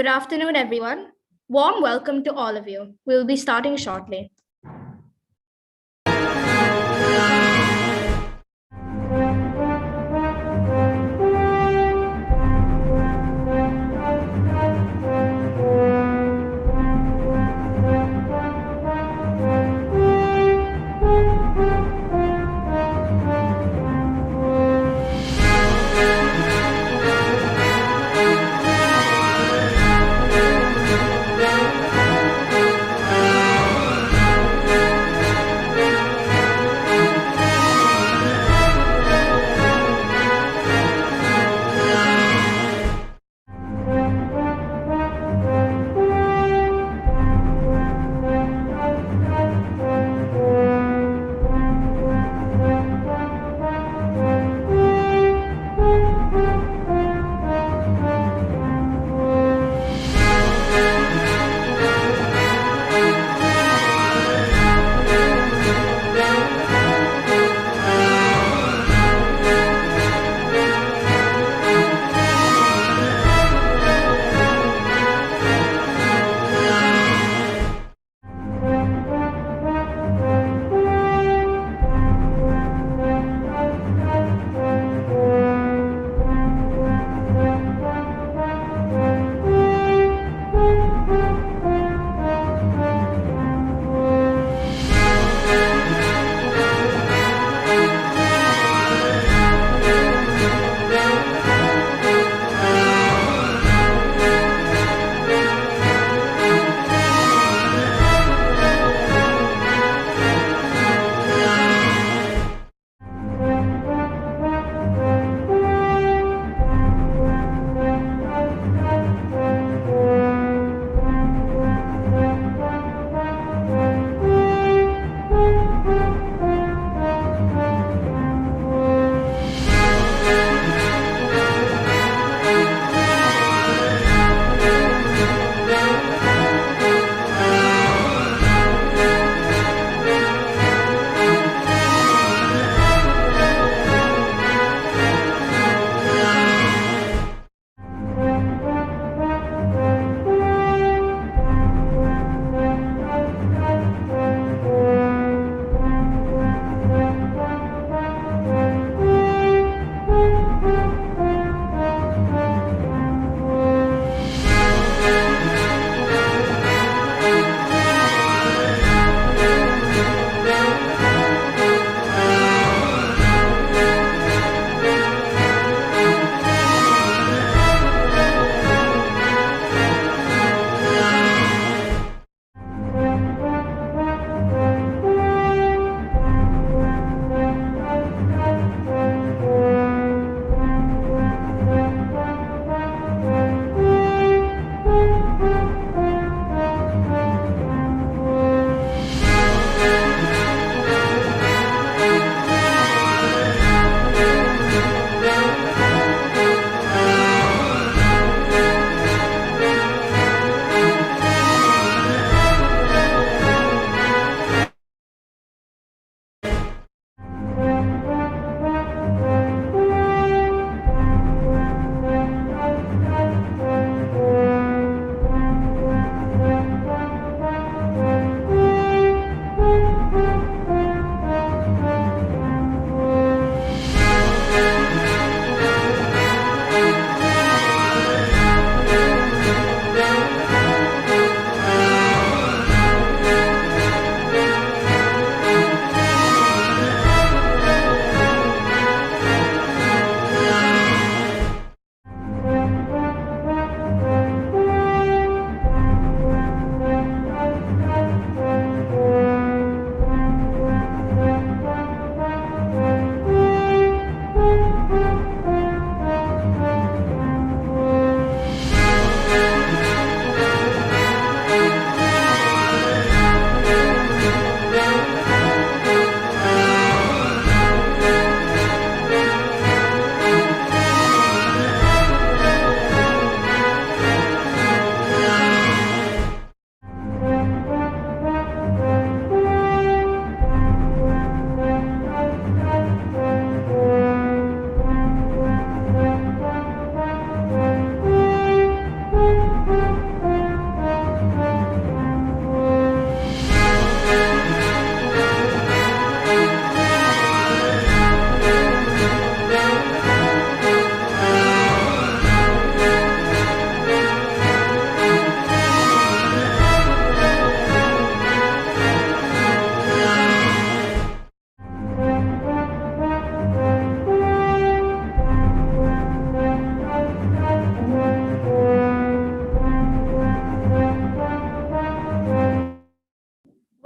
Good afternoon, everyone. Warm welcome to all of you. We'll be starting shortly.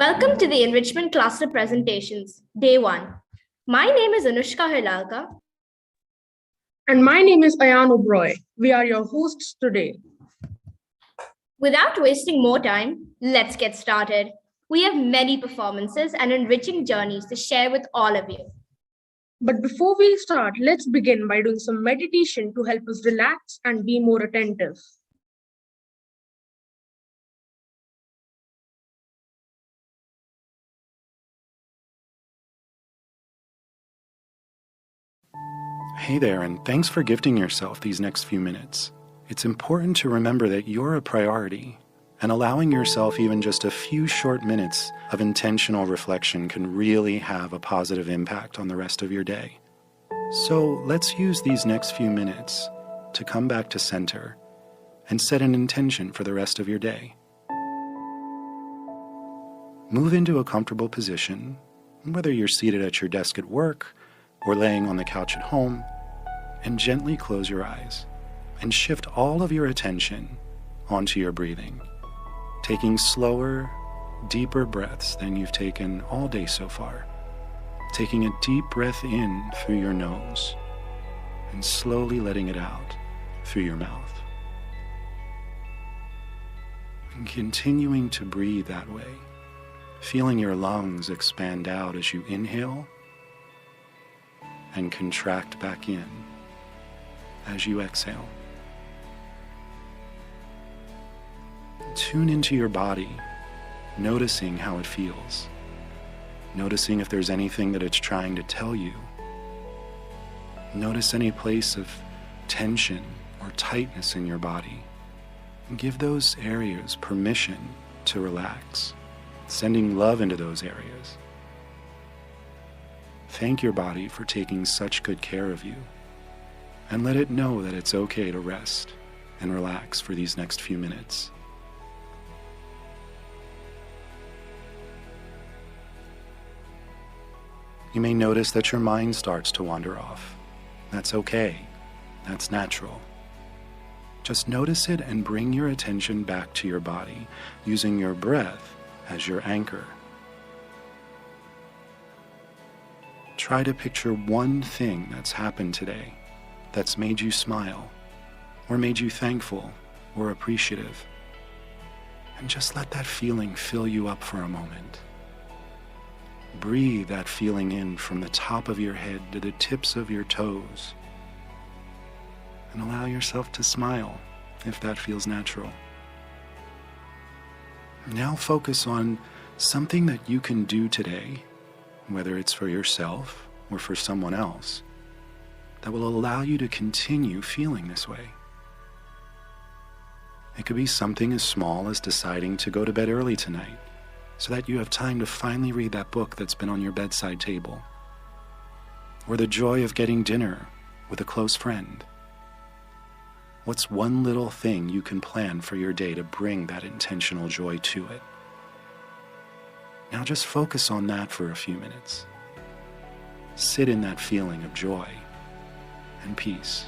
Welcome to the Enrichment Cluster Presentations, Day 1. My name is Anushka Hilalka. And my name is Ayan Obroy. We are your hosts today. Without wasting more time, let's get started. We have many performances and enriching journeys to share with all of you. But before we start, let's begin by doing some meditation to help us relax and be more attentive. Hey there, and thanks for gifting yourself these next few minutes. It's important to remember that you're a priority, and allowing yourself even just a few short minutes of intentional reflection can really have a positive impact on the rest of your day. So let's use these next few minutes to come back to center and set an intention for the rest of your day. Move into a comfortable position, whether you're seated at your desk at work or laying on the couch at home, and gently close your eyes and shift all of your attention onto your breathing, taking slower, deeper breaths than you've taken all day so far. Taking a deep breath in through your nose and slowly letting it out through your mouth. And continuing to breathe that way, feeling your lungs expand out as you inhale and contract back in as you exhale. Tune into your body, noticing how it feels. Noticing if there's anything that it's trying to tell you. Notice any place of tension or tightness in your body. And give those areas permission to relax, sending love into those areas. Thank your body for taking such good care of you, and let it know that it's okay to rest and relax for these next few minutes. You may notice that your mind starts to wander off. That's okay. That's natural. Just notice it and bring your attention back to your body, using your breath as your anchor. Try to picture one thing that's happened today that's made you smile, or made you thankful or appreciative. And just let that feeling fill you up for a moment. Breathe that feeling in from the top of your head to the tips of your toes. And allow yourself to smile if that feels natural. Now focus on something that you can do today, whether it's for yourself or for someone else, that will allow you to continue feeling this way. It could be something as small as deciding to go to bed early tonight, so that you have time to finally read that book that's been on your bedside table. Or the joy of getting dinner with a close friend. What's one little thing you can plan for your day to bring that intentional joy to it? Now just focus on that for a few minutes. Sit in that feeling of joy and peace.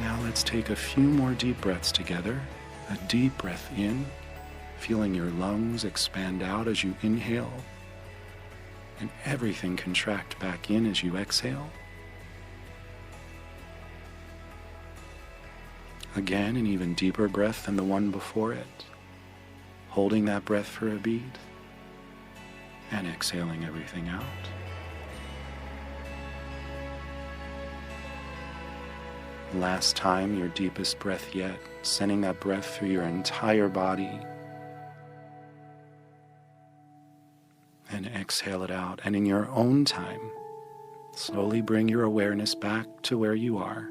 Now let's take a few more deep breaths together. A deep breath in, feeling your lungs expand out as you inhale, and everything contract back in as you exhale. Again, an even deeper breath than the one before it, holding that breath for a beat, and exhaling everything out. Last time, your deepest breath yet, sending that breath through your entire body. And exhale it out. And in your own time, slowly bring your awareness back to where you are.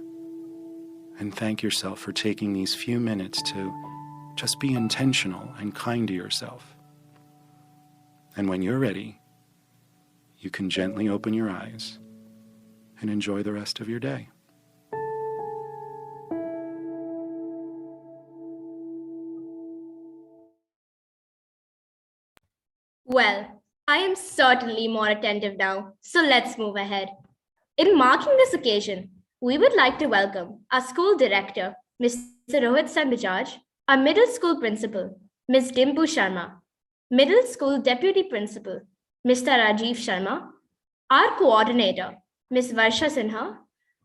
And thank yourself for taking these few minutes to just be intentional and kind to yourself. And when you're ready, you can gently open your eyes and enjoy the rest of your day. Well, I am certainly more attentive now, so let's move ahead. In marking this occasion, we would like to welcome our school director, Mr. Rohit Sambajaj, our middle school principal, Ms. Dimpu Sharma, middle school deputy principal, Mr. Rajiv Sharma, our coordinator, Ms. Varsha Sinha,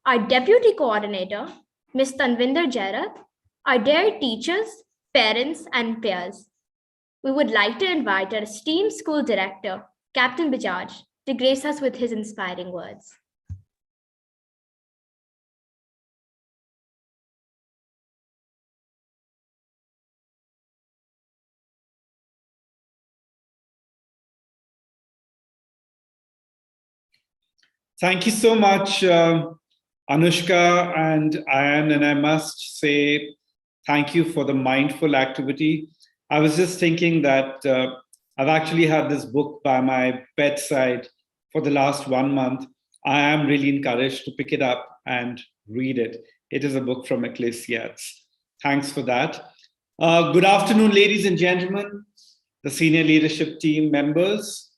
our deputy coordinator, Ms. Tanvinder Jairath, our dear teachers, parents, and peers. We would like to invite our esteemed school director, Captain Bajaj, to grace us with his inspiring words. Thank you so much, Anushka and Ayan, and I must say thank you for the mindful activity. I was just thinking that I've actually had this book by my bedside for the last 1 month. I am really encouraged to pick it up and read it. It is a book from Ecclesiastes. Thanks for that. Good afternoon, ladies and gentlemen, the senior leadership team members,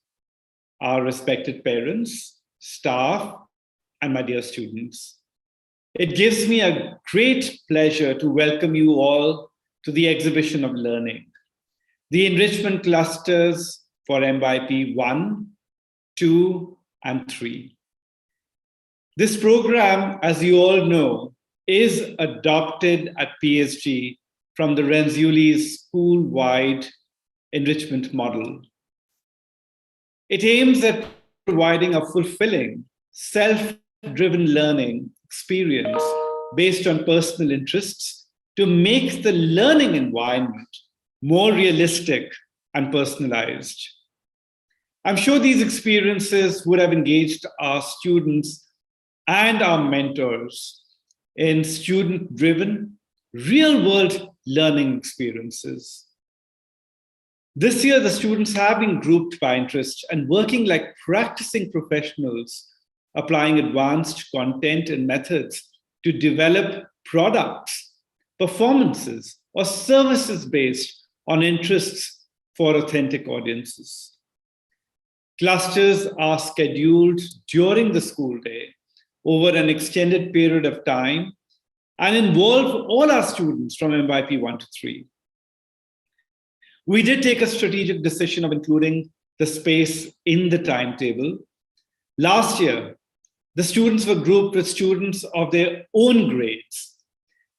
our respected parents, staff, and my dear students. It gives me a great pleasure to welcome you all to the exhibition of learning, the enrichment clusters for MYP 1, 2, and 3. This program, as you all know, is adopted at PSG from the Renzulli's school-wide enrichment model. It aims at providing a fulfilling, self-driven learning experience based on personal interests to make the learning environment more realistic and personalized. I'm sure these experiences would have engaged our students and our mentors in student-driven, real-world learning experiences. This year, the students have been grouped by interest and working like practicing professionals, applying advanced content and methods to develop products, performances, or services based on interests for authentic audiences. Clusters are scheduled during the school day over an extended period of time and involve all our students from MYP 1 to 3. We did take a strategic decision of including the space in the timetable. Last year, the students were grouped with students of their own grades.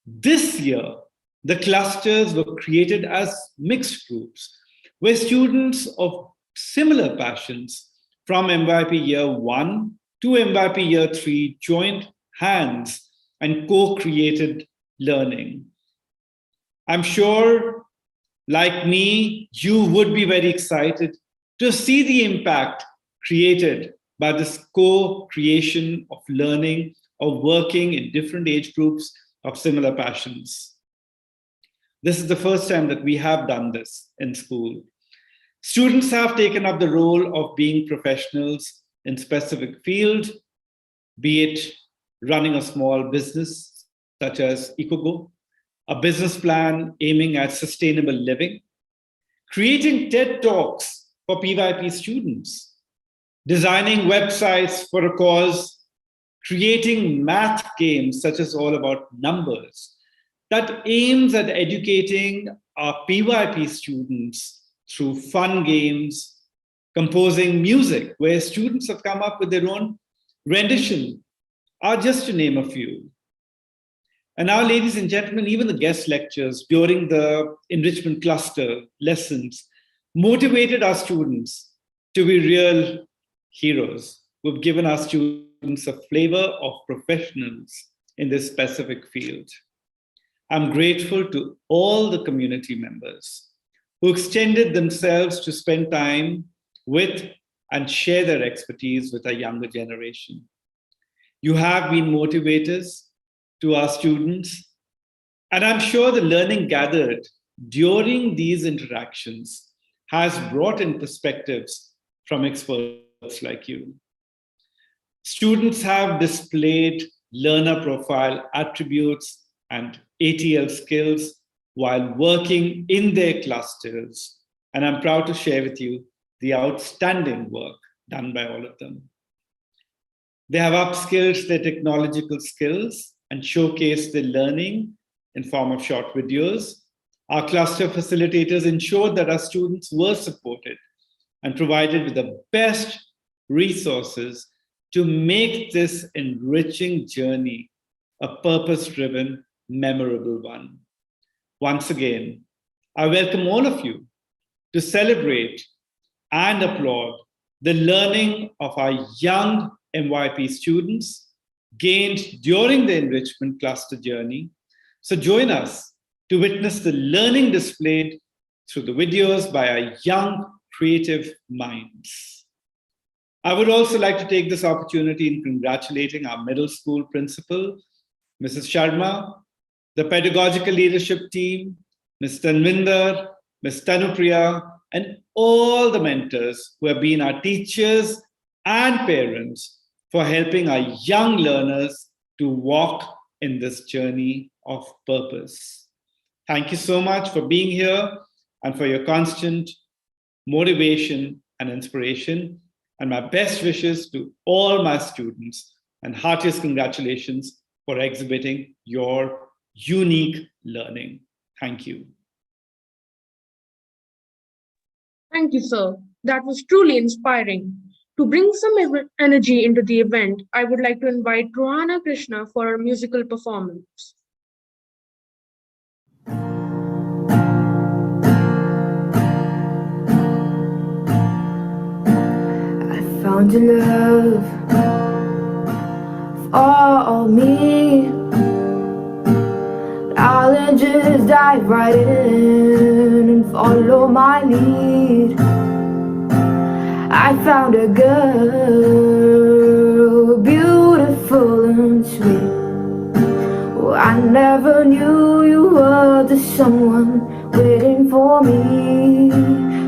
This year, the clusters were created as mixed groups, where students of similar passions from MYP Year 1 to MYP Year 3 joined hands and co-created learning. I'm sure, like me, you would be very excited to see the impact created by this co-creation of learning, of working in different age groups of similar passions. This is the first time that we have done this in school. Students have taken up the role of being professionals in specific field, be it running a small business such as EcoGo, a business plan aiming at sustainable living, creating TED Talks for PYP students, designing websites for a cause, creating math games such as All About Numbers that aims at educating our PYP students through fun games, composing music where students have come up with their own rendition, are just to name a few. And now, ladies and gentlemen, even the guest lectures during the enrichment cluster lessons motivated our students to be real heroes who've given our students a flavor of professionals in this specific field. I'm grateful to all the community members who extended themselves to spend time with and share their expertise with our younger generation. You have been motivators to our students, and I'm sure the learning gathered during these interactions has brought in perspectives from experts like you. Students have displayed learner profile attributes and ATL skills while working in their clusters. And I'm proud to share with you the outstanding work done by all of them. They have upskilled their technological skills and showcased their learning in form of short videos. Our cluster facilitators ensured that our students were supported and provided with the best resources to make this enriching journey a purpose-driven, memorable one. Once again, I welcome all of you to celebrate and applaud the learning of our young MYP students gained during the enrichment cluster journey. So join us to witness the learning displayed through the videos by our young creative minds. I would also like to take this opportunity in congratulating our middle school principal, Mrs. Sharma, the pedagogical leadership team, Ms. Tanvinder, Ms. Tanupriya, and all the mentors who have been our teachers and parents for helping our young learners to walk in this journey of purpose. Thank you so much for being here and for your constant motivation and inspiration. And my best wishes to all my students and heartiest congratulations for exhibiting your unique learning. Thank you. Thank you, sir. That was truly inspiring. To bring some energy into the event, I would like to invite Rohana Krishna for a musical performance. I found your love for me. I'll just dive right in and follow my lead. I found a girl, beautiful and sweet. Oh, I never knew you were the someone waiting for me.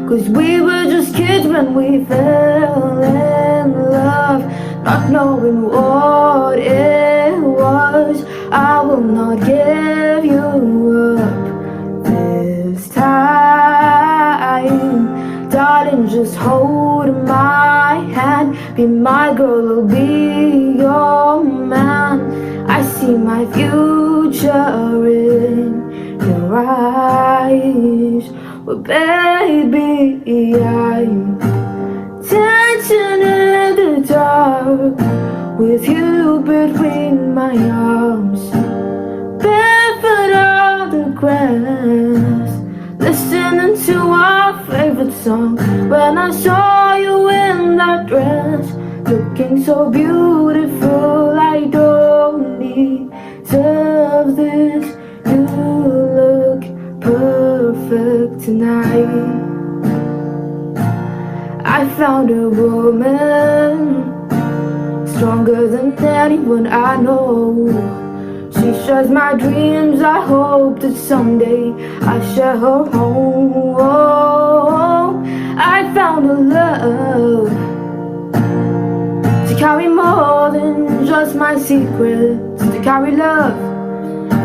'Cause we were just kids when we fell in love, not knowing what it was. I will not give you up this time. Darling, just hold my hand. Be my girl, I'll be your man. I see my future in your eyes. Well, baby, I'm dancing in the dark with you between my arms, barefoot on the grass, listening to our favorite song. When I saw you in that dress, looking so beautiful, I don't deserve this. You look perfect tonight. I found a woman stronger than anyone I know. She shares my dreams. I hope that someday I share her home. Oh, I found a love to carry more than just my secrets, to carry love,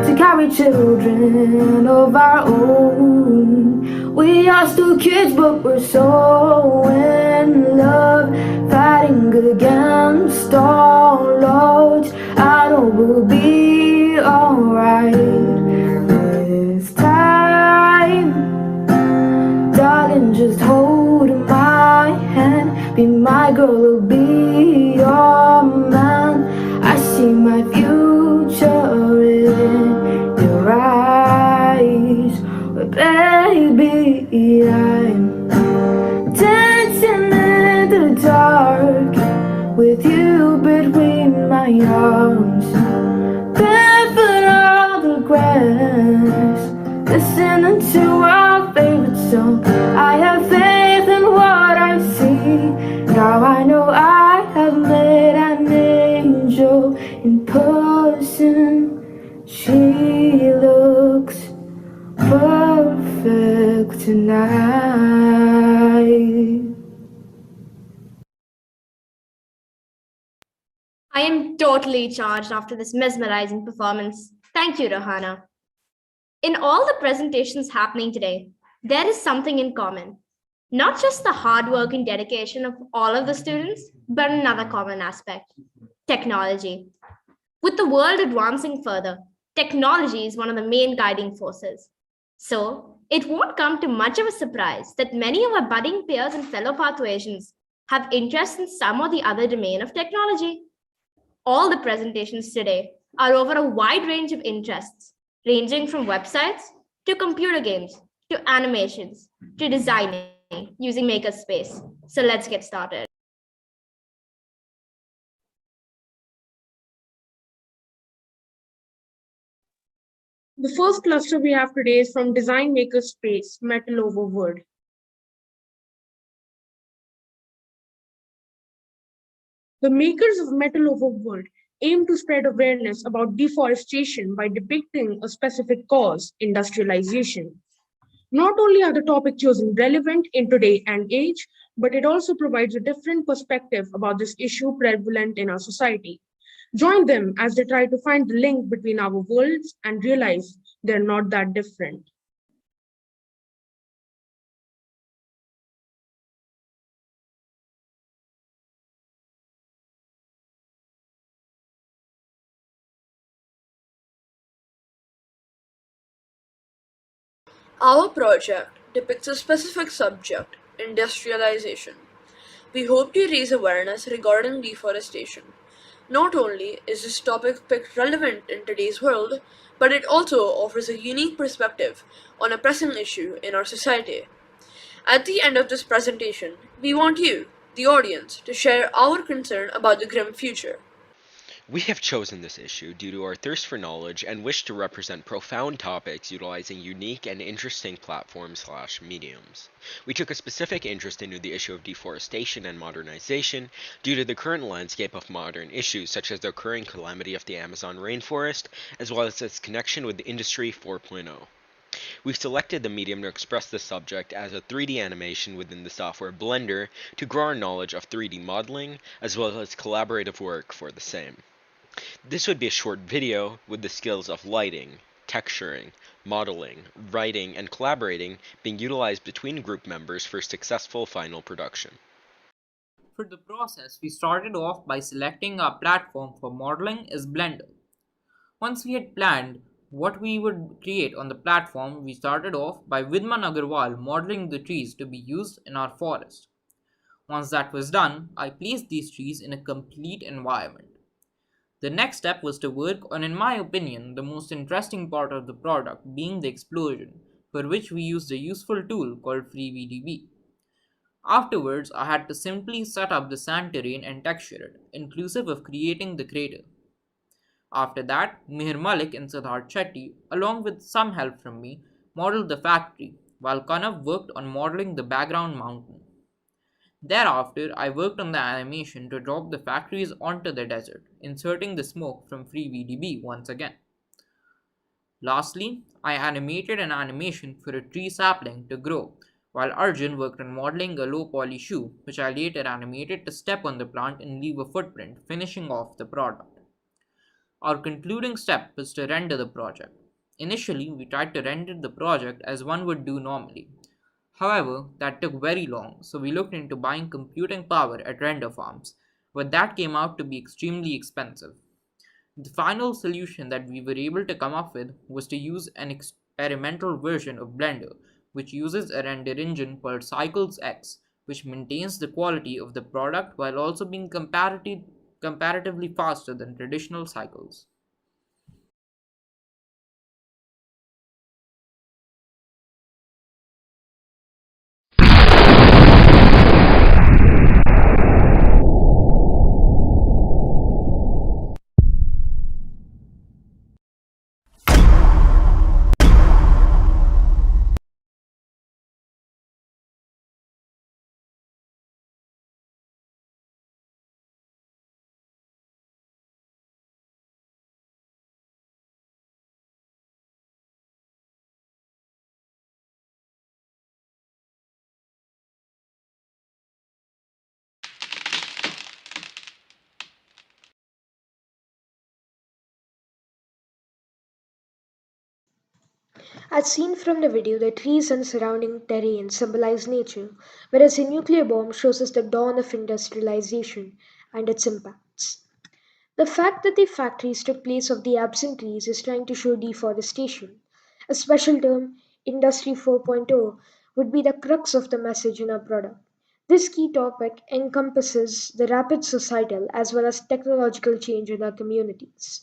to carry children of our own. We are still kids, but we're so in love, fighting against all odds. I know we'll be alright this time. Darling, just hold my hand. Be my girl, I'll be your man. I see my future in your eyes. But baby, I'm dancing in the dark with you between my arms. Baby, tonight. I am totally charged after this mesmerizing performance. Thank you, Rohana. In all the presentations happening today, there is something in common. Not just the hard work and dedication of all of the students, but another common aspect: technology. With the world advancing further, technology is one of the main guiding forces. So, it won't come to much of a surprise that many of our budding peers and fellow Pathwasians have interest in some or the other domain of technology. All the presentations today are over a wide range of interests, ranging from websites to computer games to animations to designing using Makerspace. So let's get started. The first cluster we have today is from Design Makerspace, Metal Over Wood. The makers of Metal Over Wood aim to spread awareness about deforestation by depicting a specific cause, industrialization. Not only are the topic chosen relevant in today and age, but it also provides a different perspective about this issue prevalent in our society. Join them as they try to find the link between our worlds and realize they're not that different. Our project depicts a specific subject, industrialization. We hope to raise awareness regarding deforestation. Not only is this topic picked relevant in today's world, but it also offers a unique perspective on a pressing issue in our society. At the end of this presentation, we want you, the audience, to share our concern about the grim future. We have chosen this issue due to our thirst for knowledge and wish to represent profound topics utilizing unique and interesting platforms/mediums. We took a specific interest into the issue of deforestation and modernization due to the current landscape of modern issues such as the occurring calamity of the Amazon rainforest, as well as its connection with Industry 4.0. We selected the medium to express the subject as a 3D animation within the software Blender to grow our knowledge of 3D modeling, as well as collaborative work for the same. This would be a short video with the skills of lighting, texturing, modeling, writing, and collaborating being utilized between group members for successful final production. For the process, we started off by selecting our platform for modeling as Blender. Once we had planned what we would create on the platform, we started off by Vidman Agarwal modeling the trees to be used in our forest. Once that was done, I placed these trees in a complete environment. The next step was to work on, in my opinion, the most interesting part of the product, being the explosion, for which we used a useful tool called FreeVDB. Afterwards, I had to simply set up the sand terrain and texture it, inclusive of creating the crater. After that, Mihir Malik and Siddharth Chetty, along with some help from me, modeled the factory, while Kanav worked on modeling the background mountain. Thereafter, I worked on the animation to drop the factories onto the desert, inserting the smoke from FreeVDB once again. Lastly, I animated an animation for a tree sapling to grow, while Arjun worked on modeling a low poly shoe, which I later animated to step on the plant and leave a footprint, finishing off the product. Our concluding step was to render the project. Initially, we tried to render the project as one would do normally. However, that took very long, so we looked into buying computing power at render farms, but that came out to be extremely expensive. The final solution that we were able to come up with was to use an experimental version of Blender, which uses a render engine called Cycles X, which maintains the quality of the product while also being comparatively faster than traditional cycles. As seen from the video, the trees and surrounding terrain symbolize nature, whereas a nuclear bomb shows us the dawn of industrialization and its impacts. The fact that the factories took place of the absent trees is trying to show deforestation. A special term, Industry 4.0, would be the crux of the message in our product. This key topic encompasses the rapid societal as well as technological change in our communities.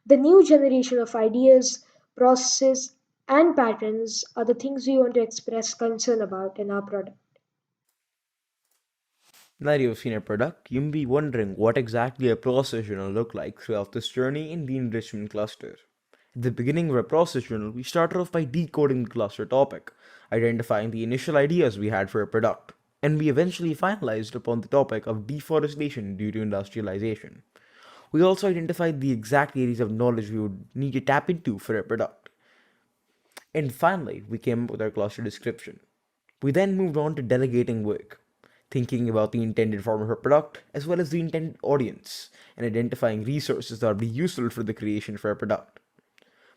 The new generation of ideas, processes, and patterns are the things we want to express concern about in our product. Now that you've seen a product, you may be wondering what exactly a process journal look like throughout this journey in the enrichment cluster. At the beginning of a process journal, we started off by decoding the cluster topic, identifying the initial ideas we had for a product, and we eventually finalized upon the topic of deforestation due to industrialization. We also identified the exact areas of knowledge we would need to tap into for a product. And finally, we came up with our cluster description. We then moved on to delegating work, thinking about the intended form of our product as well as the intended audience, and identifying resources that would be useful for the creation of our product.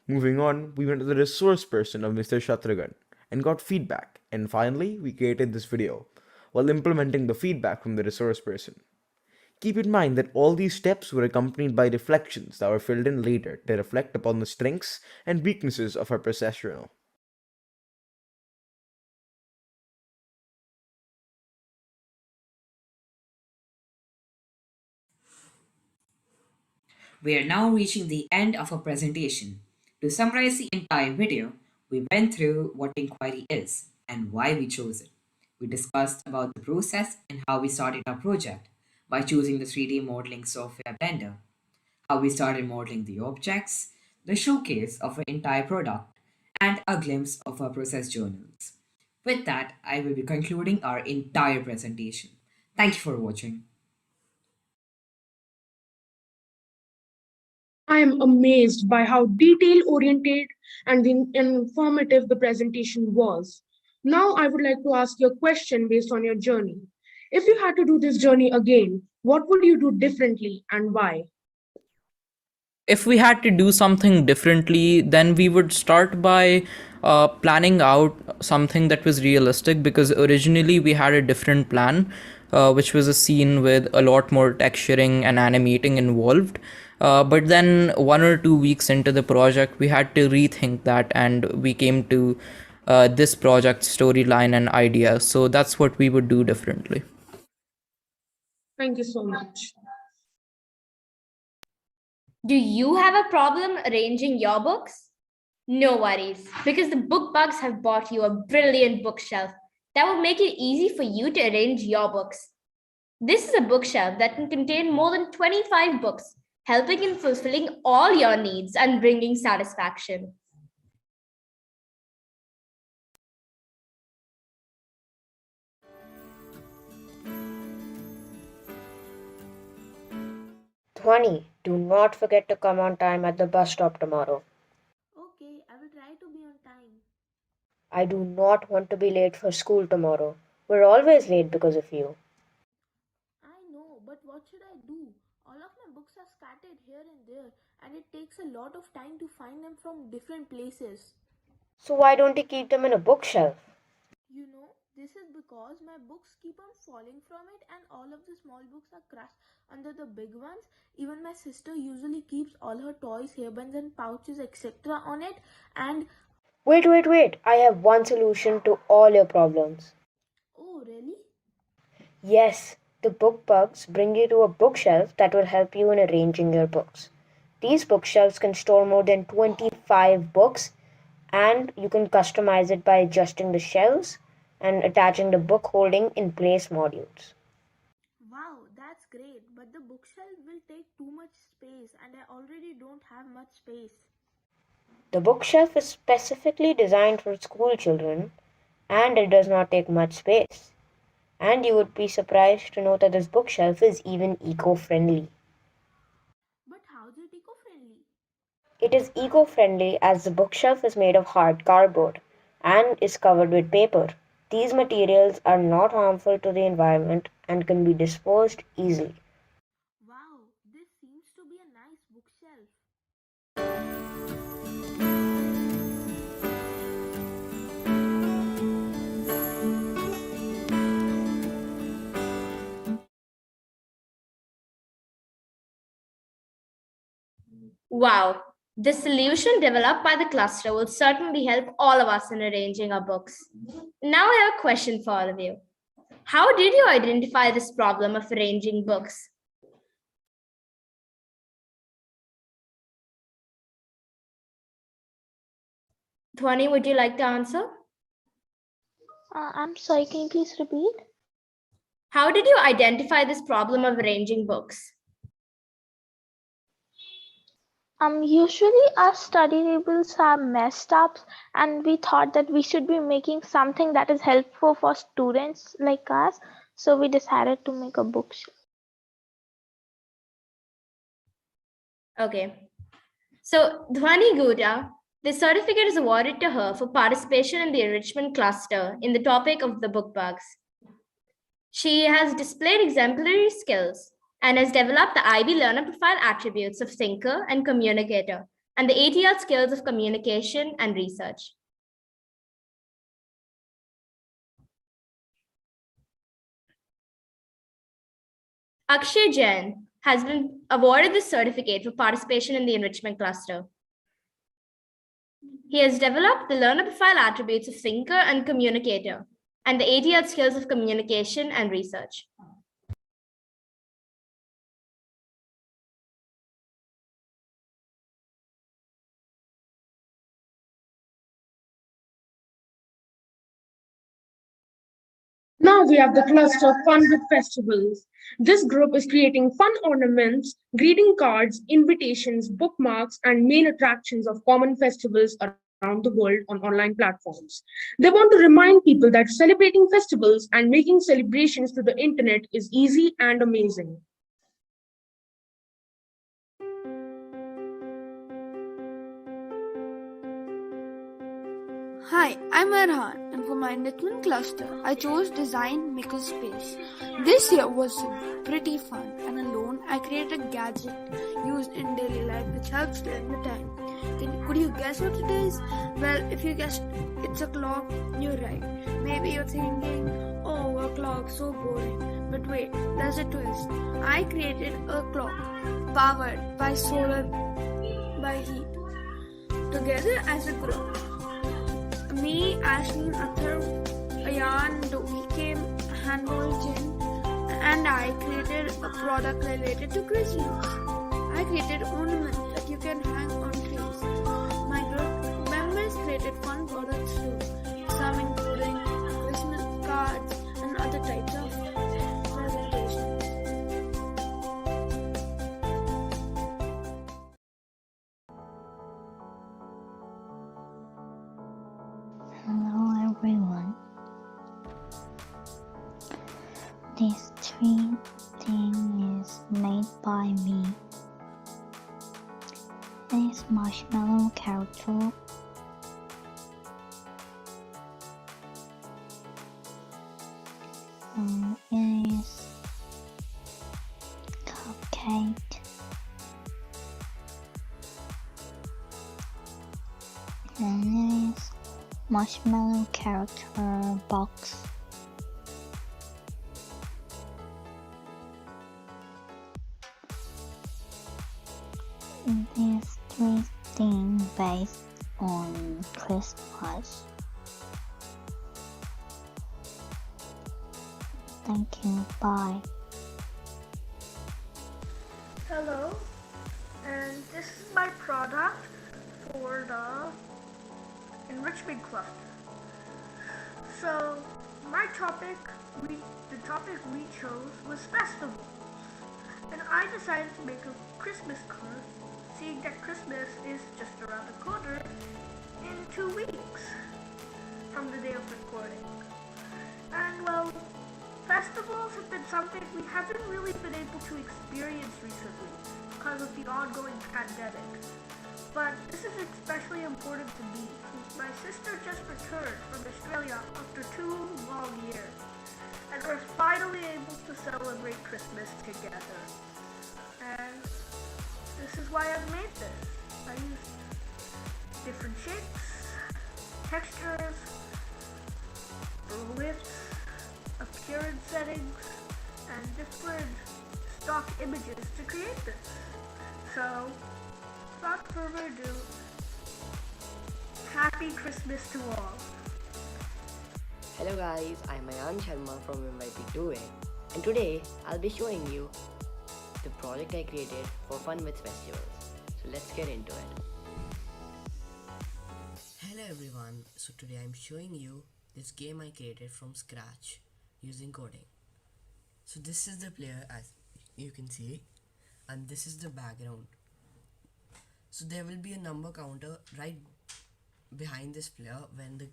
Moving on, we went to the resource person of Mr. Shatragan and got feedback, and finally, we created this video while implementing the feedback from the resource person. Keep in mind that all these steps were accompanied by reflections that were filled in later to reflect upon the strengths and weaknesses of our process journal. We are now reaching the end of our presentation. To summarize the entire video, we went through what inquiry is and why we chose it. We discussed about the process and how we started our project by choosing the 3D modeling software Blender, how we started modeling the objects, the showcase of our entire product, and a glimpse of our process journals. With that, I will be concluding our entire presentation. Thank you for watching. I am amazed by how detail oriented and informative the presentation was. Now, I would like to ask you a question based on your journey. If you had to do this journey again, what would you do differently and why? If we had to do something differently, then we would start by planning out something that was realistic, because originally we had a different plan, which was a scene with a lot more texturing and animating involved. But then 1 or 2 weeks into the project, we had to rethink that, and we came to this project storyline and idea. So that's what we would do differently. Thank you so much. Do you have a problem arranging your books? No worries, because the book bugs have bought you a brilliant bookshelf that will make it easy for you to arrange your books. This is a bookshelf that can contain more than 25 books, helping in fulfilling all your needs and bringing satisfaction. Dhwani, do not forget to come on time at the bus stop tomorrow. Okay, I will try to be on time. I do not want to be late for school tomorrow. We're always late because of you. I know, but what should I do? All of my books are scattered here and there, and it takes a lot of time to find them from different places. So why don't you keep them in a bookshelf? You know, this is because my books keep on falling from it, and all of the small books are crushed under the big ones. Even my sister usually keeps all her toys, hairbands, and pouches, etc. on it, and Wait. I have one solution to all your problems. oh, really? Yes, the book bugs bring you to a bookshelf that will help you in arranging your books. These bookshelves can store more than 25 books, and you can customize it by adjusting the shelves and attaching the book holding in place modules. Wow, that's great, but the bookshelf will take too much space, and I already don't have much space. The bookshelf is specifically designed for school children and it does not take much space. And you would be surprised to know that this bookshelf is even eco-friendly. But how's it eco-friendly? It is eco-friendly as the bookshelf is made of hard cardboard and is covered with paper. These materials are not harmful to the environment and can be disposed easily. Wow, this seems to be a nice bookshelf. Wow, the solution developed by the cluster will certainly help all of us in arranging our books. Now I have a question for all of you. How did you identify this problem of arranging books? Dhwani, would you like to answer? I'm sorry, can you please repeat? How did you identify this problem of arranging books? Usually our study tables are messed up, and we thought that we should be making something that is helpful for students like us. So we decided to make a bookshelf. Okay. So Dhwani Gouda, the certificate is awarded to her for participation in the enrichment cluster in the topic of the book bugs. She has displayed exemplary skills and has developed the IB learner profile attributes of thinker and communicator and the ATL skills of communication and research. Akshay Jain has been awarded this certificate for participation in the enrichment cluster. He has developed the learner profile attributes of thinker and communicator and the ATL skills of communication and research. Now we have the cluster Fun with Festivals. This group is creating fun ornaments, greeting cards, invitations, bookmarks, and main attractions of common festivals around the world on online platforms. They want to remind people that celebrating festivals and making celebrations to the internet is easy and amazing. Hi, I'm Erhan, and for my enrichment cluster, I chose Design Makerspace. This year was pretty fun, and alone I created a gadget used in daily life which helps during the time. Could you guess what it is? Well, if you guessed it's a clock, you're right. Maybe you're thinking, oh, a clock, so boring. But wait, there's a twist. I created a clock powered by solar, by heat. Together as a group, me, Ashley, Athar, Ayan, Doki came, Handball Jin, and I created a product related to Christmas. I created ornaments that you can hang on trees. My group members created fun products too, some including Christmas cards and other types of presentations. Hello everyone. This tree thing is made by me. It is marshmallow character. It is cupcake. And it is marshmallow character box. This three thing based on Christmas. Thank you. Bye. Hello, and this is my product for the enrichment cluster. So my topic, the topic we chose was festivals, and I decided to make a Christmas card, seeing that Christmas is just around the corner in 2 weeks from the day of recording. And well, festivals have been something we haven't really been able to experience recently because of the ongoing pandemic. But this is especially important to me since my sister just returned from Australia after 2 long years, and we're finally able to celebrate Christmas together. And this is why I've made this. I used different shapes, textures, lifts, appearance settings, and different stock images to create this. So without further ado, Happy Christmas to all. Hello guys, I'm Ayan Sharma from MYP2A, and today I'll be showing you the project I created for Fun with Festivals. So let's get into it. Hello everyone, so today I'm showing you this game I created from scratch using coding. So this is the player as you can see, and this is the background. So there will be a number counter right behind this player when the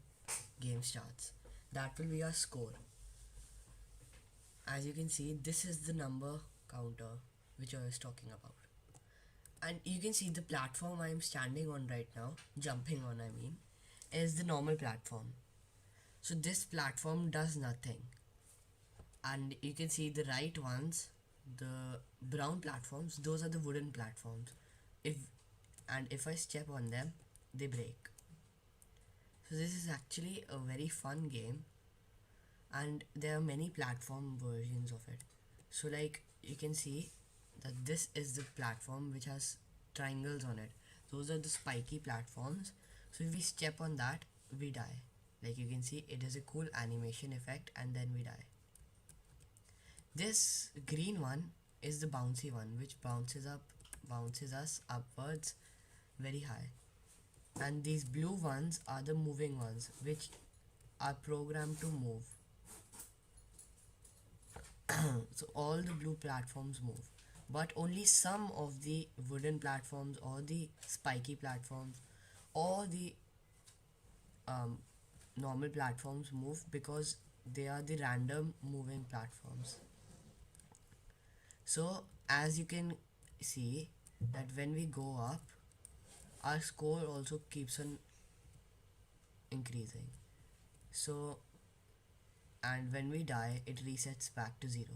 game starts. That will be our score. As you can see, this is the number counter which I was talking about. And you can see the platform I am standing on right now, jumping on I mean, is the normal platform. So this platform does nothing. And you can see the right ones, the brown platforms, those are the wooden platforms. If I step on them, they break. So this is actually a very fun game, and there are many platform versions of it. So like you can see that this is the platform which has triangles on it. Those are the spiky platforms. So if we step on that, we die. Like you can see, it is a cool animation effect, and then we die. This green one is the bouncy one, which bounces us upwards very high. And these blue ones are the moving ones, which are programmed to move. So all the blue platforms move, but only some of the wooden platforms or the spiky platforms or the normal platforms move, because they are the random moving platforms. So as you can see that when we go up, our score also keeps on increasing. So, and when we die, it resets back to 0.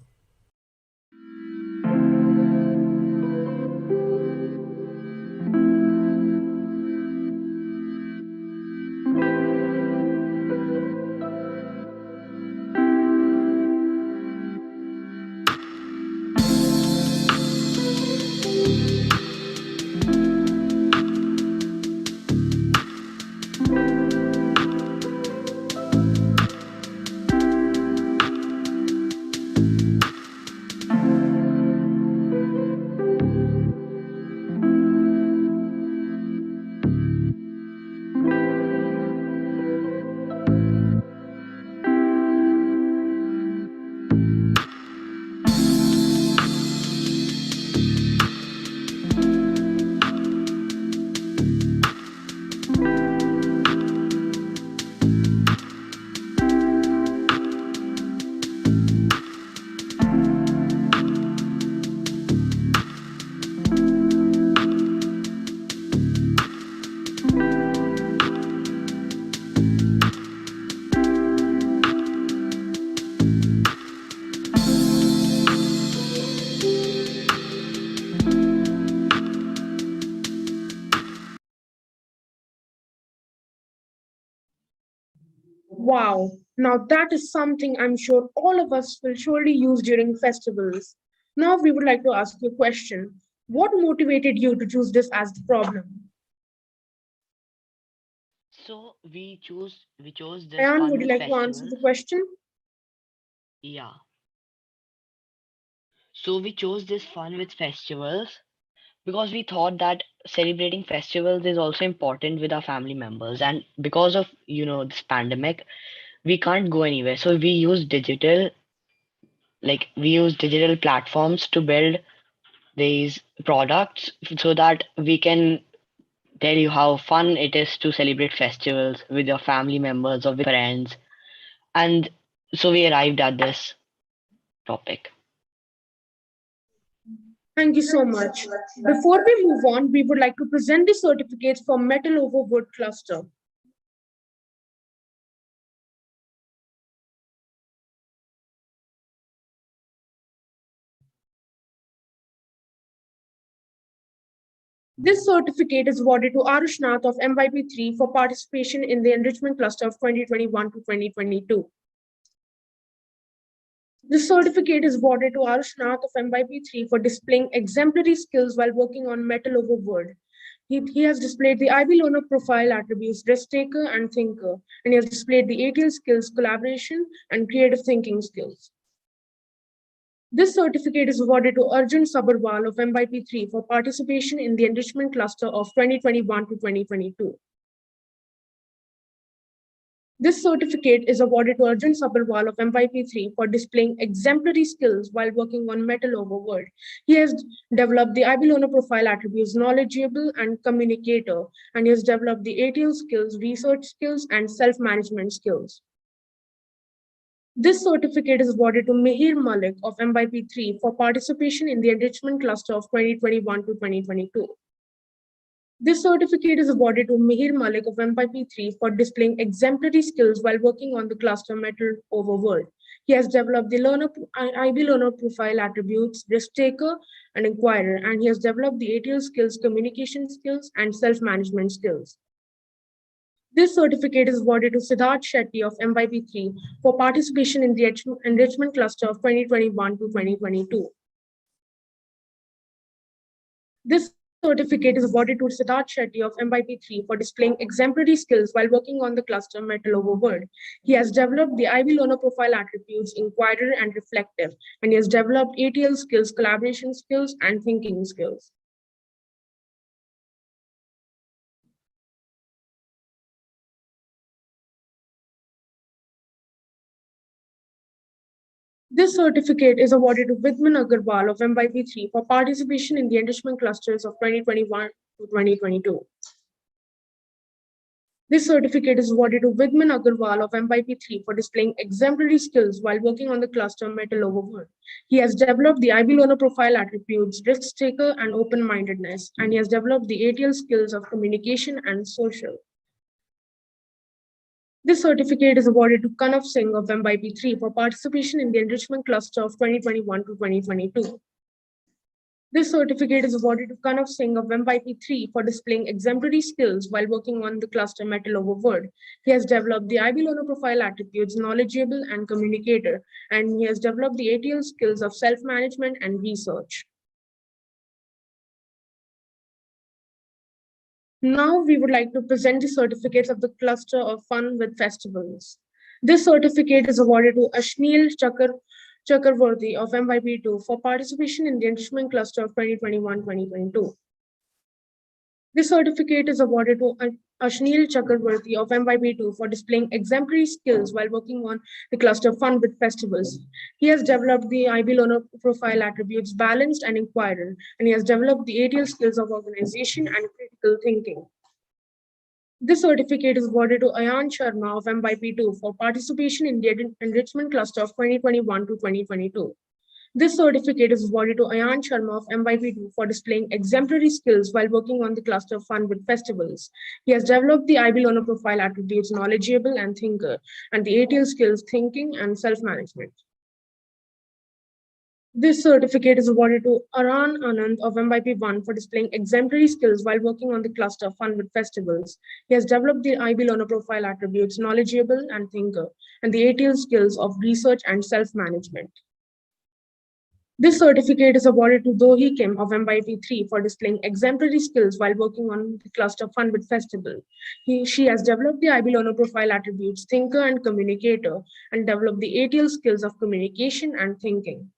Wow, now that is something I'm sure all of us will surely use during festivals. Now we would like to ask you a question. What motivated you to choose this as the problem? So we chose this Ayan, Fun would you with like to answer the Festivals. question? Yeah. So we chose this Fun with Festivals because we thought that celebrating festivals is also important with our family members, and because of this pandemic, we can't go anywhere, so we use digital platforms to build these products so that we can tell you how fun it is to celebrate festivals with your family members or with friends. And so we arrived at this topic. Thank you so much. Before we move on, we would like to present the certificates for Metal Over Wood cluster. This certificate is awarded to Arushnath of MYP3 for participation in the enrichment cluster of 2021 to 2022. This certificate is awarded to Arushnath of MYP3 for displaying exemplary skills while working on metal over wood. He has displayed the IB learner profile attributes risk taker and thinker, and he has displayed the ATL skills, collaboration, and creative thinking skills. This certificate is awarded to Arjun Sabharwal of MYP3 for participation in the enrichment cluster of 2021 to 2022. This certificate is awarded to Arjun Sabharwal of MYP3 for displaying exemplary skills while working on Metal Over World. He has developed the IB learner profile attributes knowledgeable and communicator, and he has developed the ATL skills, research skills, and self-management skills. This certificate is awarded to Mihir Malik of MYP3 for participation in the enrichment cluster of 2021 to 2022. This certificate is awarded to Mihir Malik of MYP3 for displaying exemplary skills while working on the cluster Metal Over World. He has developed the IB learner profile attributes, risk taker, and inquirer, and he has developed the ATL skills, communication skills, and self-management skills. This certificate is awarded to Siddharth Shetty of MYP3 for participation in the enrichment cluster of 2021 to 2022. This certificate is awarded to Siddharth Shetty of MYP3 for displaying exemplary skills while working on the cluster Metal Over World. He has developed the IB learner profile attributes, inquirer and reflective, and he has developed ATL skills, collaboration skills, and thinking skills. This certificate is awarded to Vidman Agarwal of MYP3 for participation in the enrichment clusters of 2021 to 2022. This certificate is awarded to Vidman Agarwal of MYP3 for displaying exemplary skills while working on the cluster Metal Over World. He has developed the IB learner profile attributes, risk taker, and open-mindedness, and he has developed the ATL skills of communication and social. This certificate is awarded to Kanav Singh of MYP3 for participation in the enrichment cluster of 2021 to 2022. This certificate is awarded to Kanav Singh of MYP3 for displaying exemplary skills while working on the cluster Metal Over World. He has developed the IB learner profile attributes, knowledgeable and communicator, and he has developed the ATL skills of self-management and research. Now we would like to present the certificates of the cluster of fun with festivals. This certificate is awarded to Ashnil Chakravarti of MYP2 for participation in the enrichment cluster of 2021-2022. This certificate is awarded to Ashnil Chakravarti of MYP2 for displaying exemplary skills while working on the cluster Fun with Festivals. He has developed the IB learner profile attributes balanced and inquirer, and he has developed the ATL skills of organization and critical thinking. This certificate is awarded to Ayan Sharma of MYP2 for participation in the enrichment cluster of 2021 to 2022. This certificate is awarded to Ayan Sharma of MYP2 for displaying exemplary skills while working on the cluster Fun with Festivals. He has developed the IB learner profile attributes knowledgeable and thinker, and the ATL skills thinking and self-management. This certificate is awarded to Aran Anand of MYP1 for displaying exemplary skills while working on the cluster Fun with Festivals. He has developed the IB learner profile attributes knowledgeable and thinker, and the ATL skills of research and self-management. This certificate is awarded to Dohi Kim of MYP3 for displaying exemplary skills while working on the cluster Fun with Festival. She has developed the IB learner profile attributes thinker and communicator, and developed the ATL skills of communication and thinking.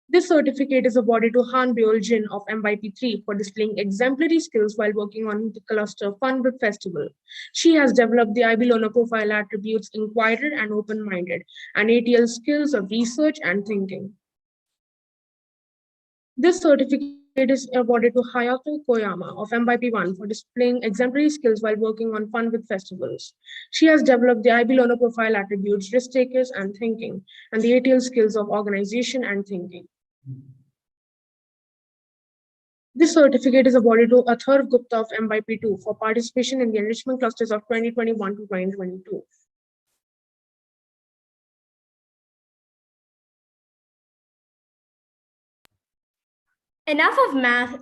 This certificate is awarded to Han Beol Jin of MYP3 for displaying exemplary skills while working on the cluster Fun with Festival. She has developed the IB learner profile attributes inquirer and open-minded, and ATL skills of research and thinking. This certificate is awarded to Hayato Koyama of MYP1 for displaying exemplary skills while working on Fun with Festivals. She has developed the IB learner profile attributes, risk takers and thinking, and the ATL skills of organization and thinking. This certificate is awarded to Atharv Gupta of MYP2 for participation in the enrichment clusters of 2021 to 2022. Enough of math.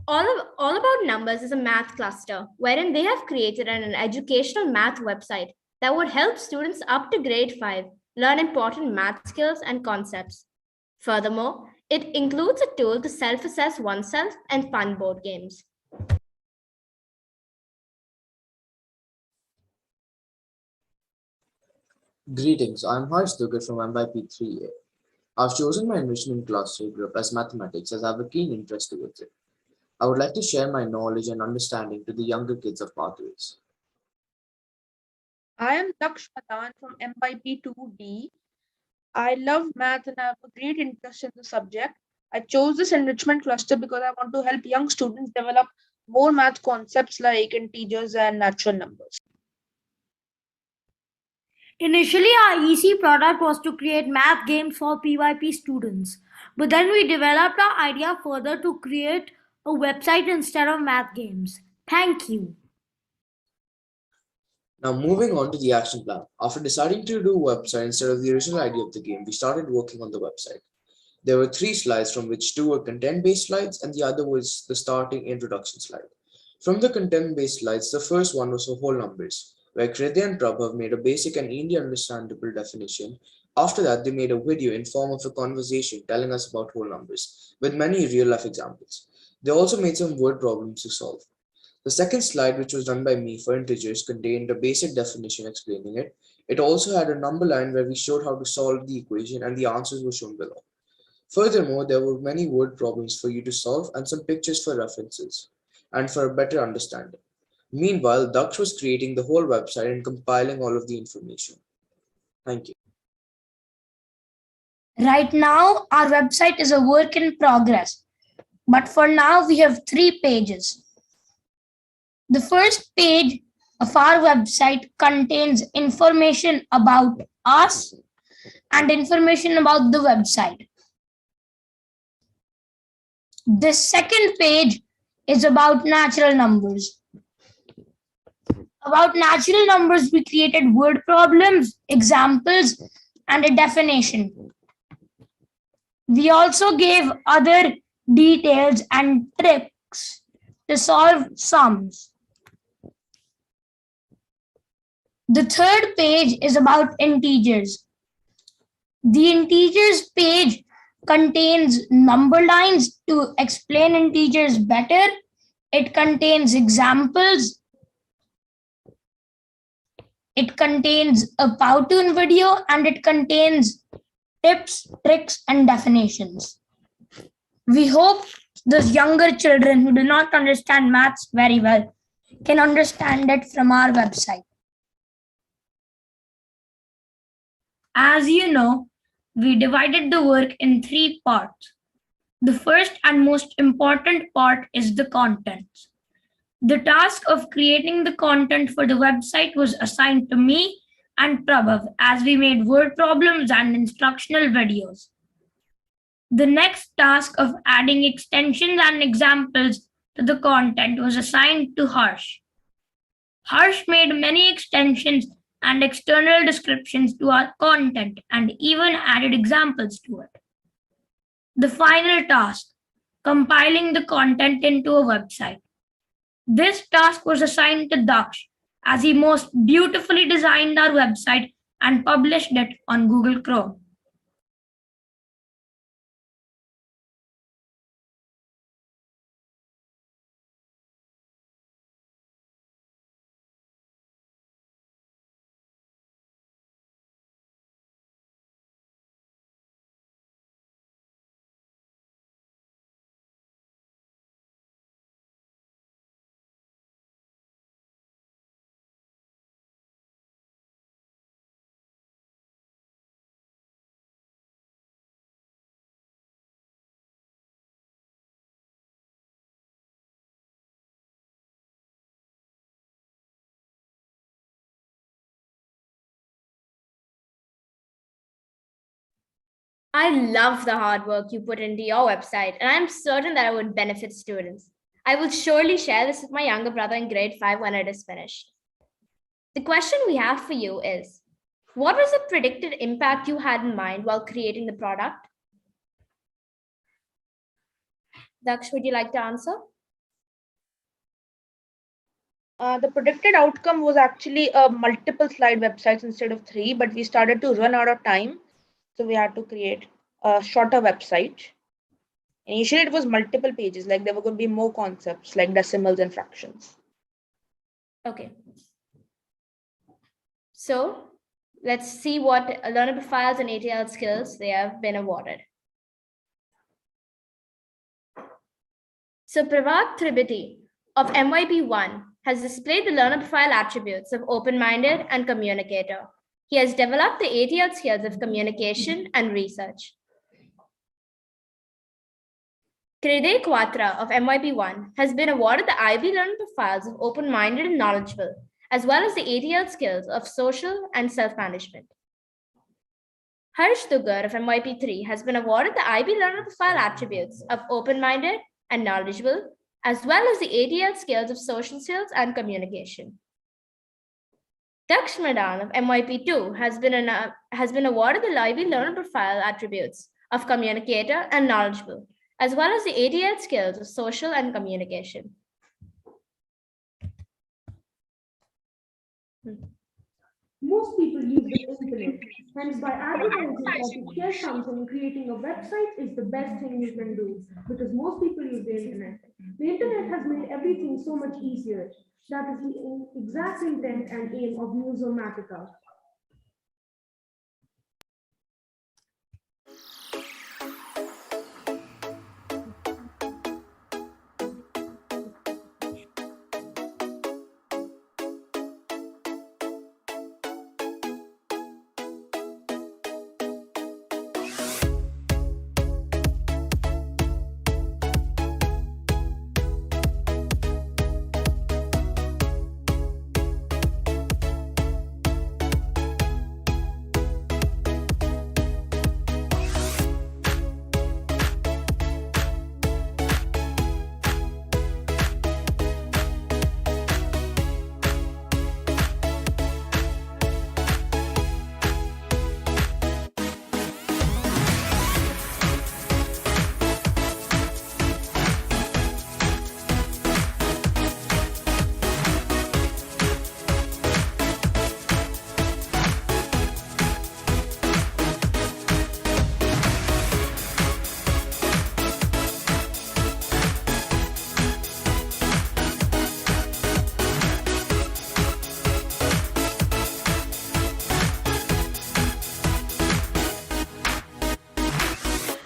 All About Numbers is a math cluster wherein they have created an educational math website that would help students up to grade 5 learn important math skills and concepts. Furthermore, it includes a tool to self-assess oneself and fun board games. Greetings, I'm Harsh Dugar from MYP3A. I've chosen my enrichment cluster group as mathematics as I have a keen interest towards it. I would like to share my knowledge and understanding to the younger kids of Pathways. I am Daksh Matan from MYP2D. I love math and I have a great interest in the subject. I chose this enrichment cluster because I want to help young students develop more math concepts like integers and natural numbers. Initially, our EC product was to create math games for PYP students, but then we developed our idea further to create a website instead of math games. Thank you. Now moving on to the action plan. After deciding to do a website instead of the original idea of the game, we started working on the website. There were 3 slides from which 2 were content-based slides and the other was the starting introduction slide. From the content-based slides, the first one was for whole numbers, where Kridya and Prabhav made a basic and easily understandable definition. After that, they made a video in form of a conversation telling us about whole numbers, with many real-life examples. They also made some word problems to solve. The second slide, which was done by me for integers, contained a basic definition explaining it. It also had a number line where we showed how to solve the equation and the answers were shown below. Furthermore, there were many word problems for you to solve and some pictures for references and for a better understanding. Meanwhile, Daksh was creating the whole website and compiling all of the information. Thank you. Right now, our website is a work in progress, but for now, we have 3 pages. The first page of our website contains information about us and information about the website. The second page is about natural numbers. About natural numbers, we created word problems, examples, and a definition. We also gave other details and tricks to solve sums. The third page is about integers. The integers page contains number lines to explain integers better. It contains examples. It contains a Powtoon video and it contains tips, tricks, and definitions. We hope those younger children who do not understand maths very well can understand it from our website. As you know, we divided the work in 3 parts. The first and most important part is the content. The task of creating the content for the website was assigned to me and Prabhav as we made word problems and instructional videos. The next task of adding extensions and examples to the content was assigned to Harsh. Harsh made many extensions and external descriptions to our content and even added examples to it. The final task, compiling the content into a website. This task was assigned to Daksh as he most beautifully designed our website and published it on Google Chrome. I love the hard work you put into your website, and I'm certain that it would benefit students. I will surely share this with my younger brother in grade 5 when it is finished. The question we have for you is, what was the predicted impact you had in mind while creating the product? Daksh, would you like to answer? The predicted outcome was actually multiple slide websites instead of 3, but we started to run out of time. So we had to create a shorter website. Initially, it was multiple pages, like there were going to be more concepts like decimals and fractions. Okay. So, Let's see what learner profiles and ATL skills they have been awarded. So Pravak Tribati of MYP1 has displayed the learner profile attributes of open-minded and communicator. He has developed the ATL skills of communication and research. Krede Quatra of MYP1 has been awarded the IB learner profiles of open-minded and knowledgeable, as well as the ATL skills of social and self-management. Harsh Dugar of MYP3 has been awarded the IB learner profile attributes of open-minded and knowledgeable, as well as the ATL skills of social skills and communication. Daksh Madan of MYP2 has been awarded the IB learner profile attributes of communicator and knowledgeable, as well as the ATL skills of social and communication. Most people use the internet, hence by advertising or to share something, creating a website is the best thing you can do because most people use the internet. The internet has made everything so much easier. That is the exact intent and aim of Newsomatica.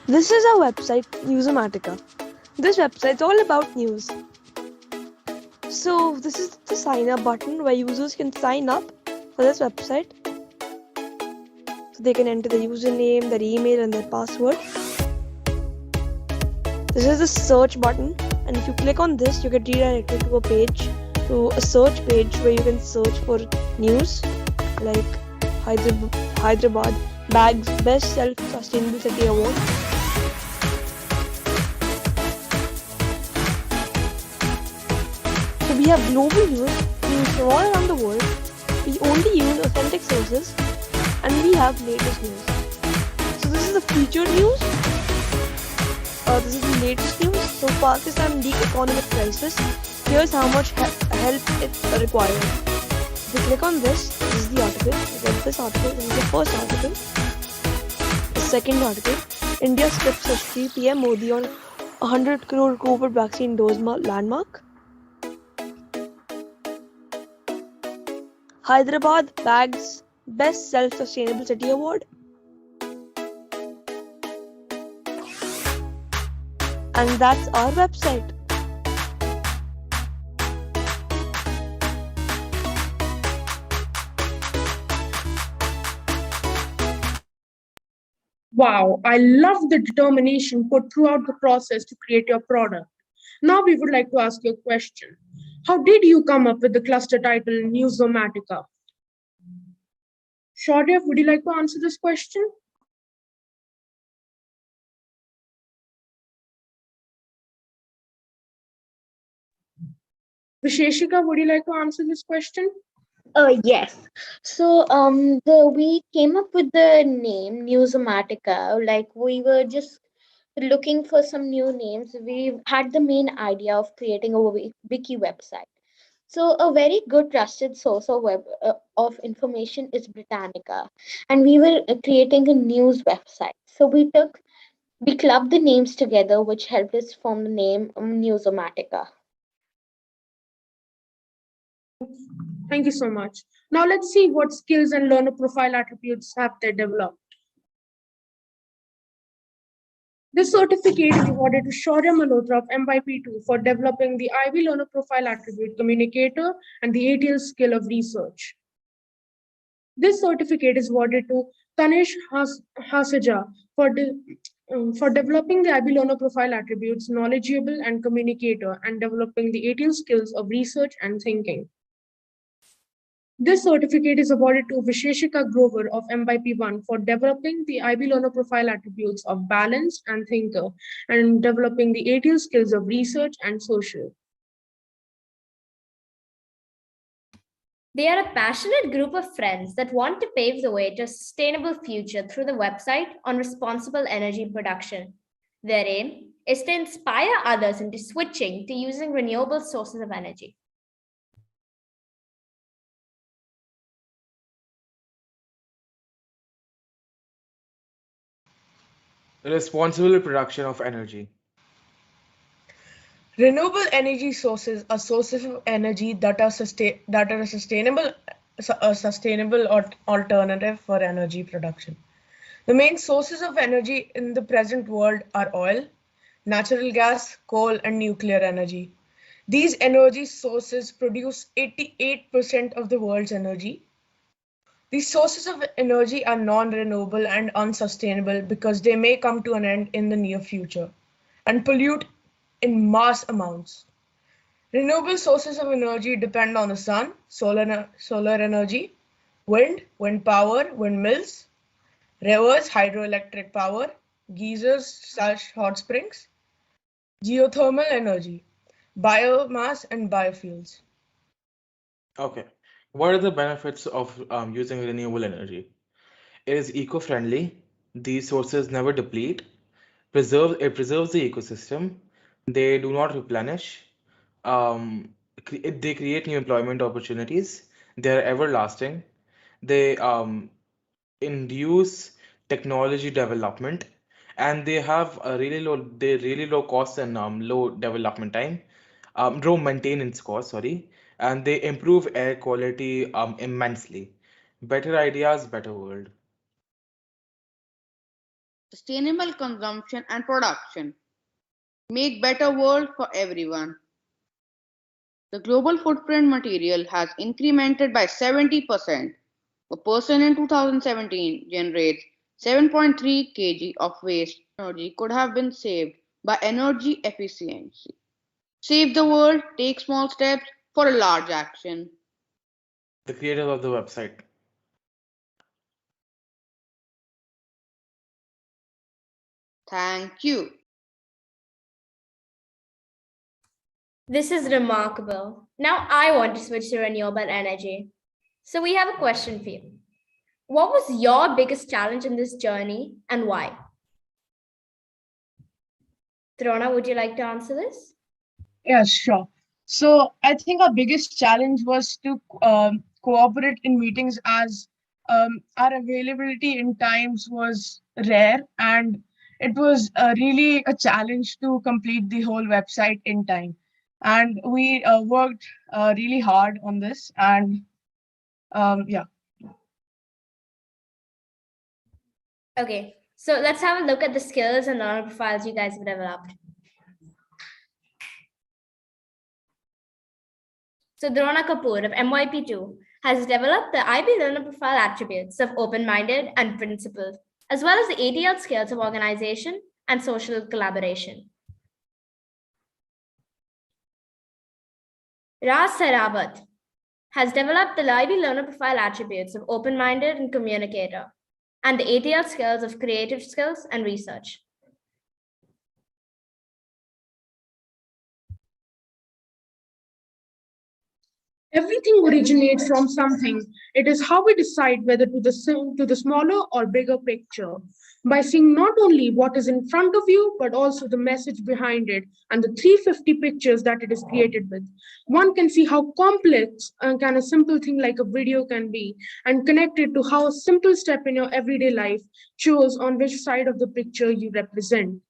This is our website, Newsomatica. This website's all about news. So this is the sign up button where users can sign up for this website. So they can enter their username, their email and their password. This is the search button, and if you click on this, you get redirected to a page, to a search page where you can search for news like Hyderabad bags Best Self-Sustainable City Award. So we have global news from all around the world. We only use authentic sources, and we have latest news. So this is the featured news. This is the latest news. So Pakistan deep economic crisis. Here's how much help it required. If you click on this is the article. You get this article. This is the first article. The second article. India skips history. PM Modi on 100 crore COVID vaccine dose landmark. Hyderabad bags Best Self-Sustainable City Award. And that's our website. Wow, I love the determination put throughout the process to create your product. Now we would like to ask you a question. How did you come up with the cluster title Newsomatica? Shordev, would you like to answer this question? Visheshika, would you like to answer this question? Yes. So we came up with the name Newsomatica. Like we were just looking for some new names. We had the main idea of creating a wiki website. So a very good trusted source of of information is Britannica, and we were creating a news website. So we clubbed the names together, which helped us form the name Newsomatica. Thank you so much. Now let's see what skills and learner profile attributes have they developed. This certificate is awarded to Shaurya Malhotra of MYP2 for developing the IB learner profile attribute communicator and the ATL skill of research. This certificate is awarded to Tanesh Hasaja for developing the IB learner profile attributes knowledgeable and communicator and developing the ATL skills of research and thinking. This certificate is awarded to Visheshika Grover of MYP1 for developing the IB learner profile attributes of balanced and thinker and developing the ATL skills of research and social. They are a passionate group of friends that want to pave the way to a sustainable future through the website on responsible energy production. Their aim is to inspire others into switching to using renewable sources of energy. Responsible production of energy. Renewable energy sources are sources of energy that are a sustainable alternative for energy production. The main sources of energy in the present world are oil, natural gas, coal, and nuclear energy. These energy sources produce 88% of the world's energy. These sources of energy are non-renewable and unsustainable because they may come to an end in the near future and pollute in mass amounts. Renewable sources of energy depend on the sun, solar energy, wind power, windmills, rivers, hydroelectric power, geysers/hot springs, geothermal energy, biomass, and biofuels. Okay. What are the benefits of using renewable energy? It is eco-friendly. These sources never deplete. It preserves the ecosystem. They do not replenish. They create new employment opportunities. They are everlasting. They induce technology development, and they really low cost and low development time, low maintenance cost, sorry, and they improve air quality immensely. Better ideas, better world. Sustainable consumption and production make better world for everyone. The global footprint material has incremented by 70%. A person in 2017 generates 7.3 kg of waste energy could have been saved by energy efficiency. Save the world, take small steps for a large action. The creators of the website. Thank you. This is remarkable. Now I want to switch to renewable energy. So we have a question for you. What was your biggest challenge in this journey and why? Trona, would you like to answer this? Yes, sure. So I think our biggest challenge was to cooperate in meetings as our availability in times was rare, and it was really a challenge to complete the whole website in time. And we worked really hard on this, and yeah. Okay, so let's have a look at the skills and learner profiles you guys have developed. So Drona Kapoor of MYP2 has developed the IB learner profile attributes of open-minded and principled, as well as the ATL skills of organization and social collaboration. Ras Sarawat has developed the IB learner profile attributes of open-minded and communicator, and the ATL skills of creative skills and research. Everything originates from something. It is how we decide whether to the smaller or bigger picture. By seeing not only what is in front of you, but also the message behind it and the 350 pictures that it is created with. One can see how complex can a simple thing like a video can be, and connect it to how a simple step in your everyday life shows on which side of the picture you represent.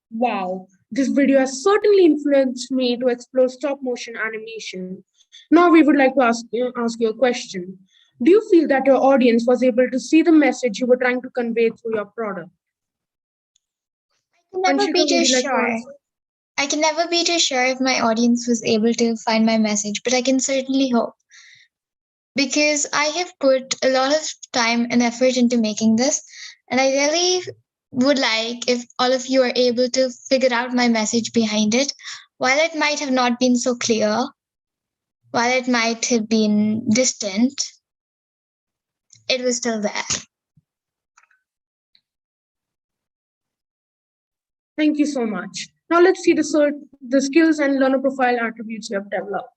Wow, this video has certainly influenced me to explore stop motion animation. Now we would like to ask you a question. Do you feel that your audience was able to see the message you were trying to convey through your product? Can never Anshika, be would too you like to sure. answer? I can never be too sure if my audience was able to find my message, but I can certainly hope because I have put a lot of time and effort into making this, and I really would like if all of you are able to figure out my message behind it. While it might have not been so clear, while it might have been distant, it was still there. Thank you so much. Now let's see the skills and learner profile attributes you have developed.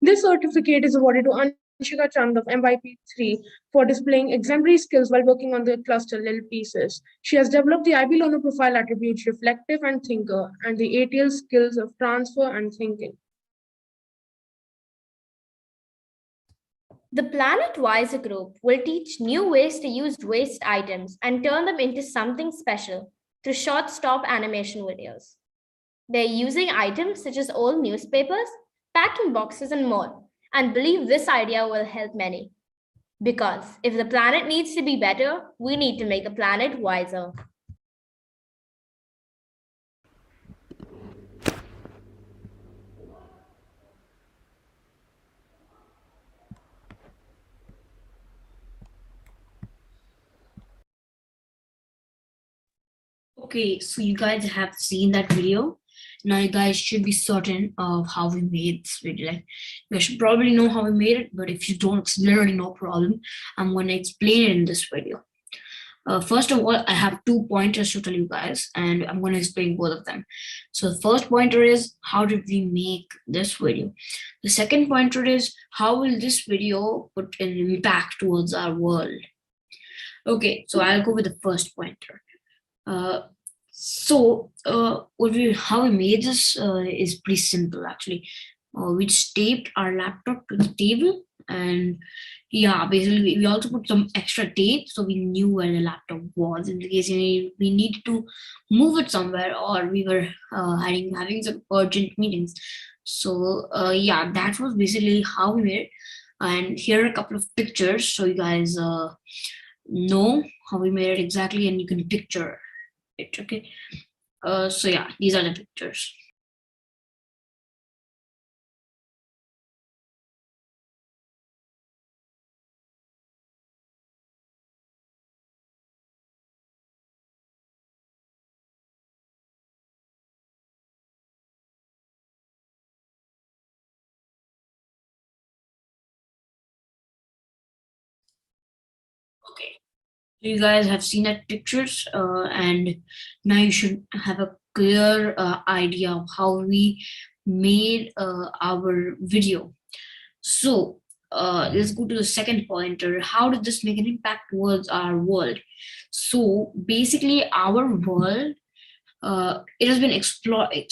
This certificate is awarded to Anshika Chand of MYP3 for displaying exemplary skills while working on the cluster little pieces. She has developed the IB learner profile attributes reflective and thinker and the ATL skills of transfer and thinking. The Planet Wiser group will teach new ways to use waste items and turn them into something special through short stop animation videos. They're using items such as old newspapers, packing boxes, and more, and believe this idea will help many. Because if the planet needs to be better, we need to make the planet wiser. Okay, so you guys have seen that video. Now you guys should be certain of how we made this video. Like, you guys should probably know how we made it, but if you don't, it's literally no problem. I'm going to explain it in this video. First of all, I have 2 pointers to tell you guys, and I'm going to explain both of them. So the first pointer is how did we make this video? The second pointer is how will this video put an impact towards our world? Okay, so I'll go with the first pointer. How we made this is pretty simple actually. We just taped our laptop to the table, and yeah, basically we also put some extra tape so we knew where the laptop was in the case we needed to move it somewhere or we were having some urgent meetings. So yeah, that was basically how we made it. And here are a couple of pictures so you guys know how we made it exactly, and you can picture it. Okay, so yeah, these are the pictures. Okay, you guys have seen that pictures, and now you should have a clear idea of how we made our video. So let's go to the second pointer. How did this make an impact towards our world? So basically, our world it has been exploited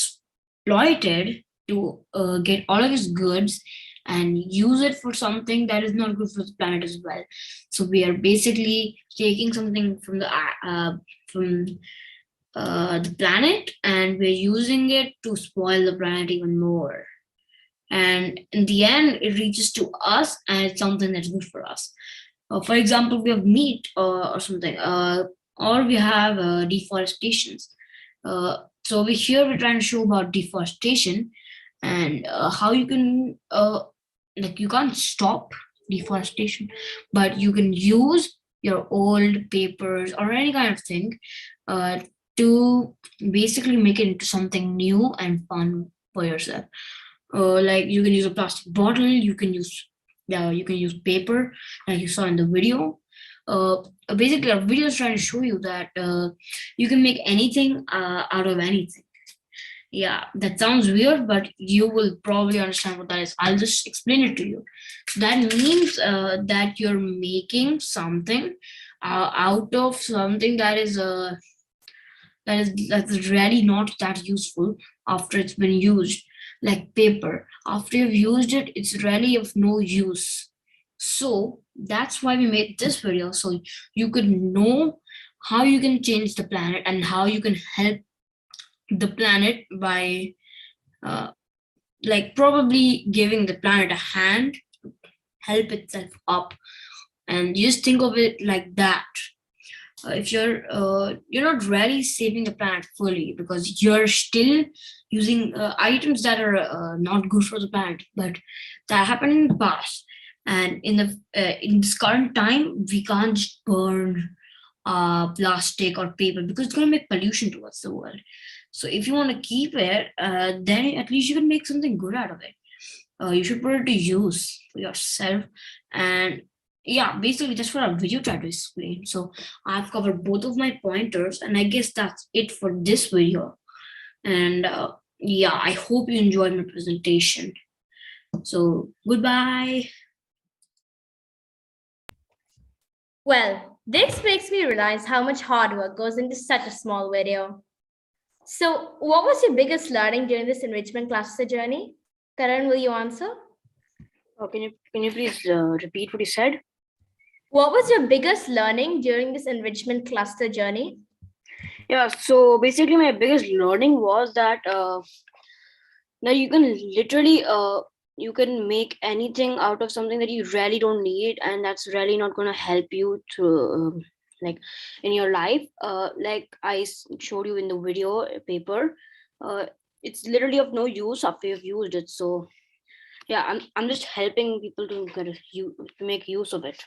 to get all of its goods and use it for something that is not good for the planet as well. So we are basically taking something from the planet and we're using it to spoil the planet even more. And in the end, it reaches to us and it's something that's good for us. For example, we have meat or something, or we have deforestations. So over here, we're trying to show about deforestation and how you can, like, you can't stop deforestation, but you can use your old papers or any kind of thing uh, to basically make it into something new and fun for yourself. Like you can use a plastic bottle, you can use paper, like you saw in the video. Basically, our video is trying to show you that you can make anything out of anything. Yeah, that sounds weird, but you will probably understand what that is. I'll just explain it to you. So that means that you're making something out of something that's really not that useful after it's been used, like paper. After you've used it, it's really of no use. So that's why we made this video, so you could know how you can change the planet and how you can help the planet by uh, like probably giving the planet a hand, help itself up, and you just think of it like that. If you're not really saving the planet fully because you're still using items that are not good for the planet, but that happened in the past, and in this current time we can't just burn plastic or paper because it's going to make pollution towards the world. So if you want to keep it, then at least you can make something good out of it. You should put it to use for yourself. And yeah, basically that's what our video tried to explain. So I've covered both of my pointers, and I guess that's it for this video. And yeah, I hope you enjoyed my presentation. So goodbye. Well, this makes me realize how much hard work goes into such a small video. So, what was your biggest learning during this enrichment cluster journey? Karan, will you answer? Can you please repeat what you said? What was your biggest learning during this enrichment cluster journey? Yeah, so basically my biggest learning was that that you can literally you can make anything out of something that you really don't need, and that's really not going to help you to like in your life. Like showed you in the video paper, it's literally of no use after you've used it. So yeah, I'm just helping people to to make use of it.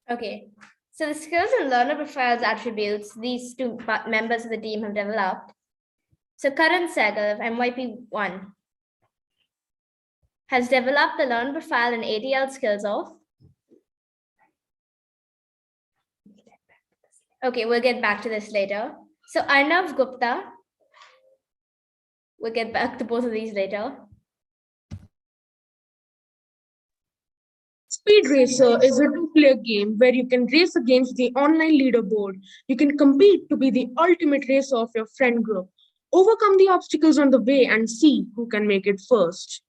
Okay, so the skills and learner profiles attributes these two members of the team have developed. So Karan Sehgal of MYP1 has developed the learner profile and ATL skills of. Okay, we'll get back to this later. So Arnav Gupta, we'll get back to both of these later. Speed Racer is a two-player game where you can race against the online leaderboard. You can compete to be the ultimate racer of your friend group, overcome the obstacles on the way, and see who can make it first.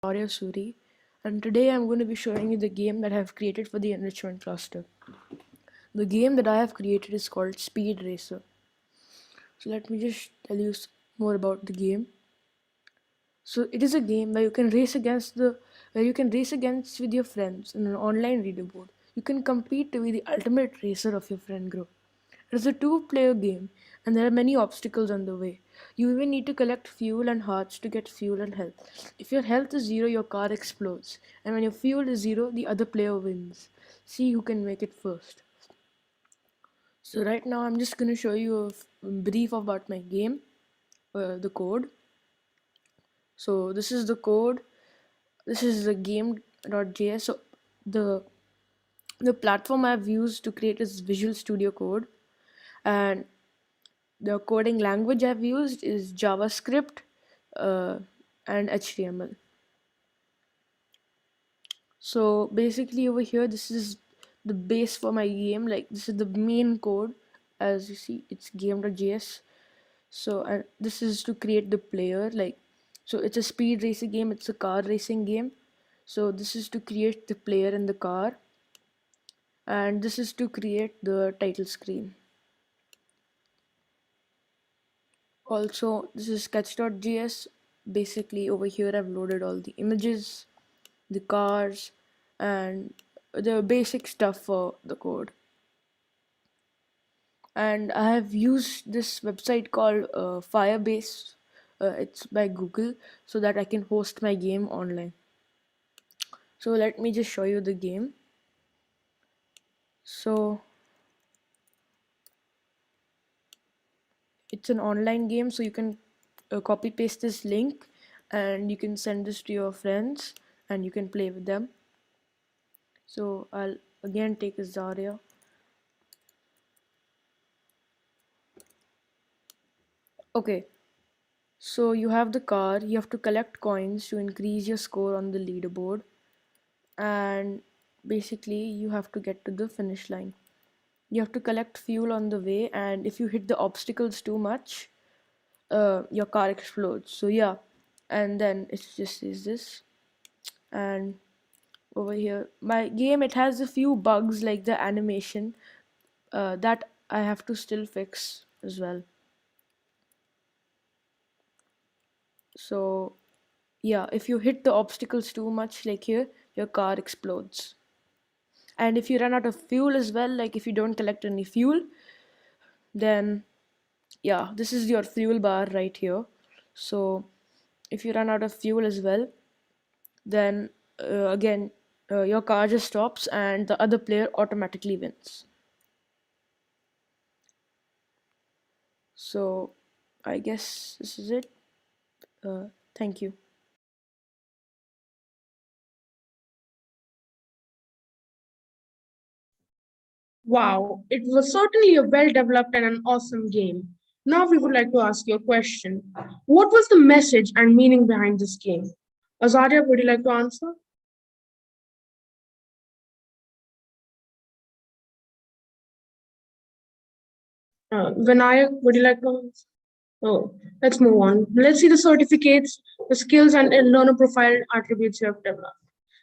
Arya Suri, and today I'm going to be showing you the game that I have created for the enrichment cluster. The game that I have created is called Speed Racer. So let me just tell you more about the game. So it is a game where you can race against with your friends in an online leaderboard. You can compete to be the ultimate racer of your friend group. It is a two-player game, and there are many obstacles on the way. You even need to collect fuel and hearts to get fuel and health. If your health is 0, your car explodes, and when your fuel is 0, the other player wins. See who can make it first. So right now I'm just going to show you a brief about my game, the code. So this is the code. This is the game.js. So the platform I've used to create is Visual Studio Code, and the coding language I've used is JavaScript and HTML. So basically over here, this is the base for my game. Like this is the main code. As you see, it's game.js. So this is to create the player. So it's a speed racing game. It's a car racing game. So this is to create the player in the car. And this is to create the title screen. Also, this is sketch.js. Basically over here I've loaded all the images, the cars, and the basic stuff for the code. And I have used this website called Firebase. It's by Google, so that I can host my game online. So let me just show you the game. So it's an online game, so you can copy paste this link and you can send this to your friends and you can play with them. So I'll again take a Zarya. Okay, so you have the car, you have to collect coins to increase your score on the leaderboard, and basically you have to get to the finish line. You have to collect fuel on the way, and if you hit the obstacles too much, your car explodes. So yeah, and then it just is this, and over here. My game, it has a few bugs like the animation that I have to still fix as well. So yeah, if you hit the obstacles too much, like here, your car explodes. And if you run out of fuel as well, like if you don't collect any fuel, then yeah, this is your fuel bar right here. So if you run out of fuel as well, then again, your car just stops and the other player automatically wins. So I guess this is it. Thank you. Wow, it was certainly a well developed and an awesome game. Now we would like to ask you a question. What was the message and meaning behind this game? Azaria, would you like to answer? Vinayak, would you like to answer? Oh, let's move on. Let's see the certificates, the skills, and learner profile attributes you have developed.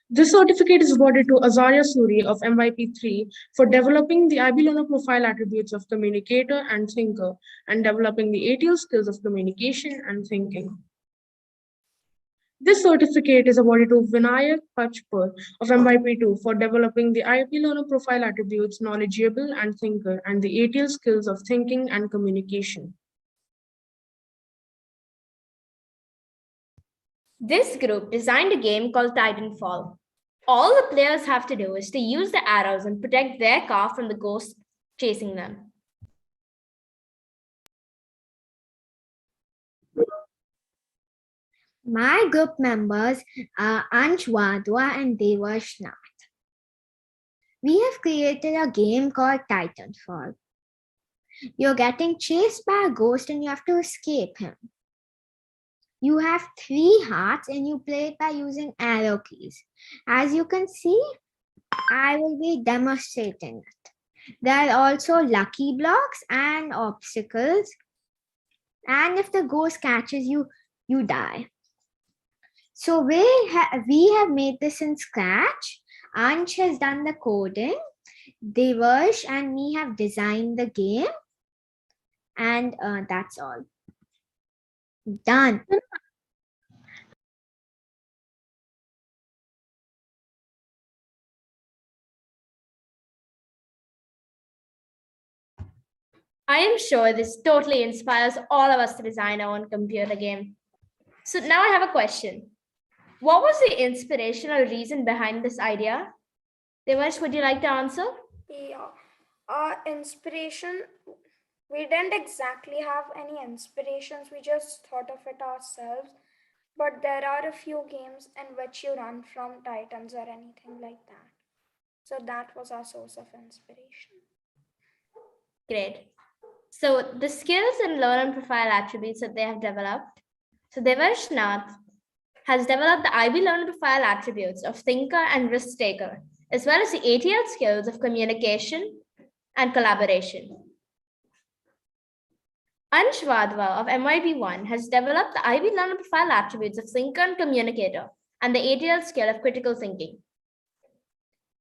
This certificate is awarded to Azaria Suri of MYP3 for developing the IB learner profile attributes of communicator and thinker and developing the ATL skills of communication and thinking. This certificate is awarded to Vinayak Pachpur of MYP2 for developing the IIP learner profile attributes knowledgeable and thinker and the ATL skills of thinking and communication. This group designed a game called Titanfall. All the players have to do is to use the arrows and protect their car from the ghosts chasing them. My group members are Ansh Wadwa and Devashnath. We have created a game called Titanfall. You're getting chased by a ghost and you have to escape him. You have 3 hearts and you play it by using arrow keys. As you can see, I will be demonstrating it. There are also lucky blocks and obstacles. And if the ghost catches you, you die. So we have made this in scratch. Ansh has done the coding. Devarsh and me have designed the game. And that's all. Done. I am sure this totally inspires all of us to design our own computer game. So now I have a question. What was the inspirational reason behind this idea? Devansh, would you like to answer? Yeah. Our inspiration, we didn't exactly have any inspirations, we just thought of it ourselves. But there are a few games in which you run from titans or anything like that. So that was our source of inspiration. Great. So the skills and learner profile attributes that they have developed. So Devansh Nath has developed the IB learner profile attributes of thinker and risk taker, as well as the ATL skills of communication and collaboration. Ansh Wadhwa of MYB1 has developed the IB learner profile attributes of thinker and communicator and the ATL skill of critical thinking.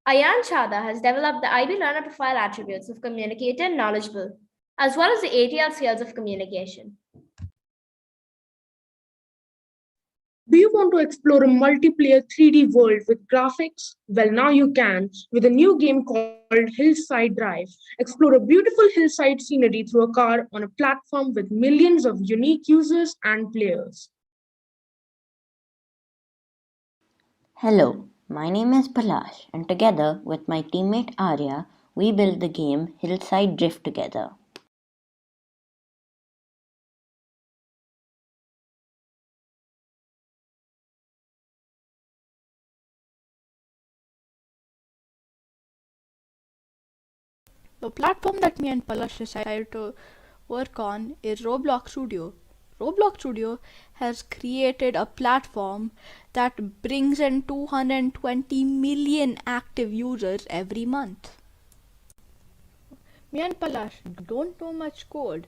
Ayan Chada has developed the IB learner profile attributes of communicator and knowledgeable, as well as the ATL skills of communication. Do you want to explore a multiplayer 3D world with graphics? Well, now you can with a new game called Hillside Drive. Explore a beautiful hillside scenery through a car on a platform with millions of unique users and players. Hello, my name is Palash, and together with my teammate Arya, we built the game Hillside Drift together. The platform that me and Palash decided to work on is Roblox Studio. Roblox Studio has created a platform that brings in 220 million active users every month. Me and Palash don't know much code,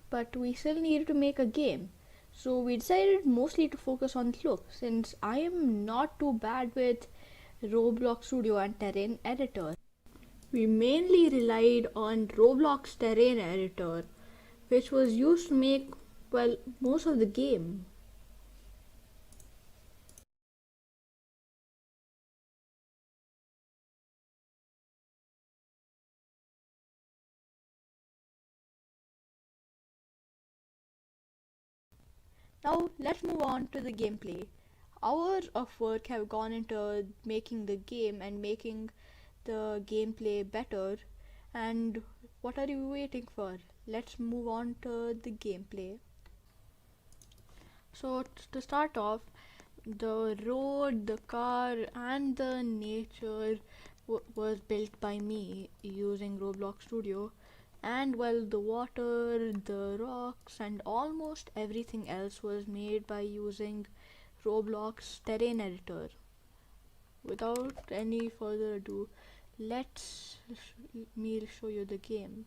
but we still needed to make a game. So we decided mostly to focus on the look, since I am not too bad with Roblox Studio and Terrain Editor. We mainly relied on Roblox Terrain Editor, which was used to make, well, most of the game. Now let's move on to the gameplay. Hours of work have gone into making the game and making the gameplay better. And what are you waiting for? Let's move on to the gameplay. So to start off, the road, the car, and the nature was built by me using Roblox Studio. And well, the water, the rocks, and almost everything else was made by using Roblox Terrain Editor. Without any further ado, let's me show you the game.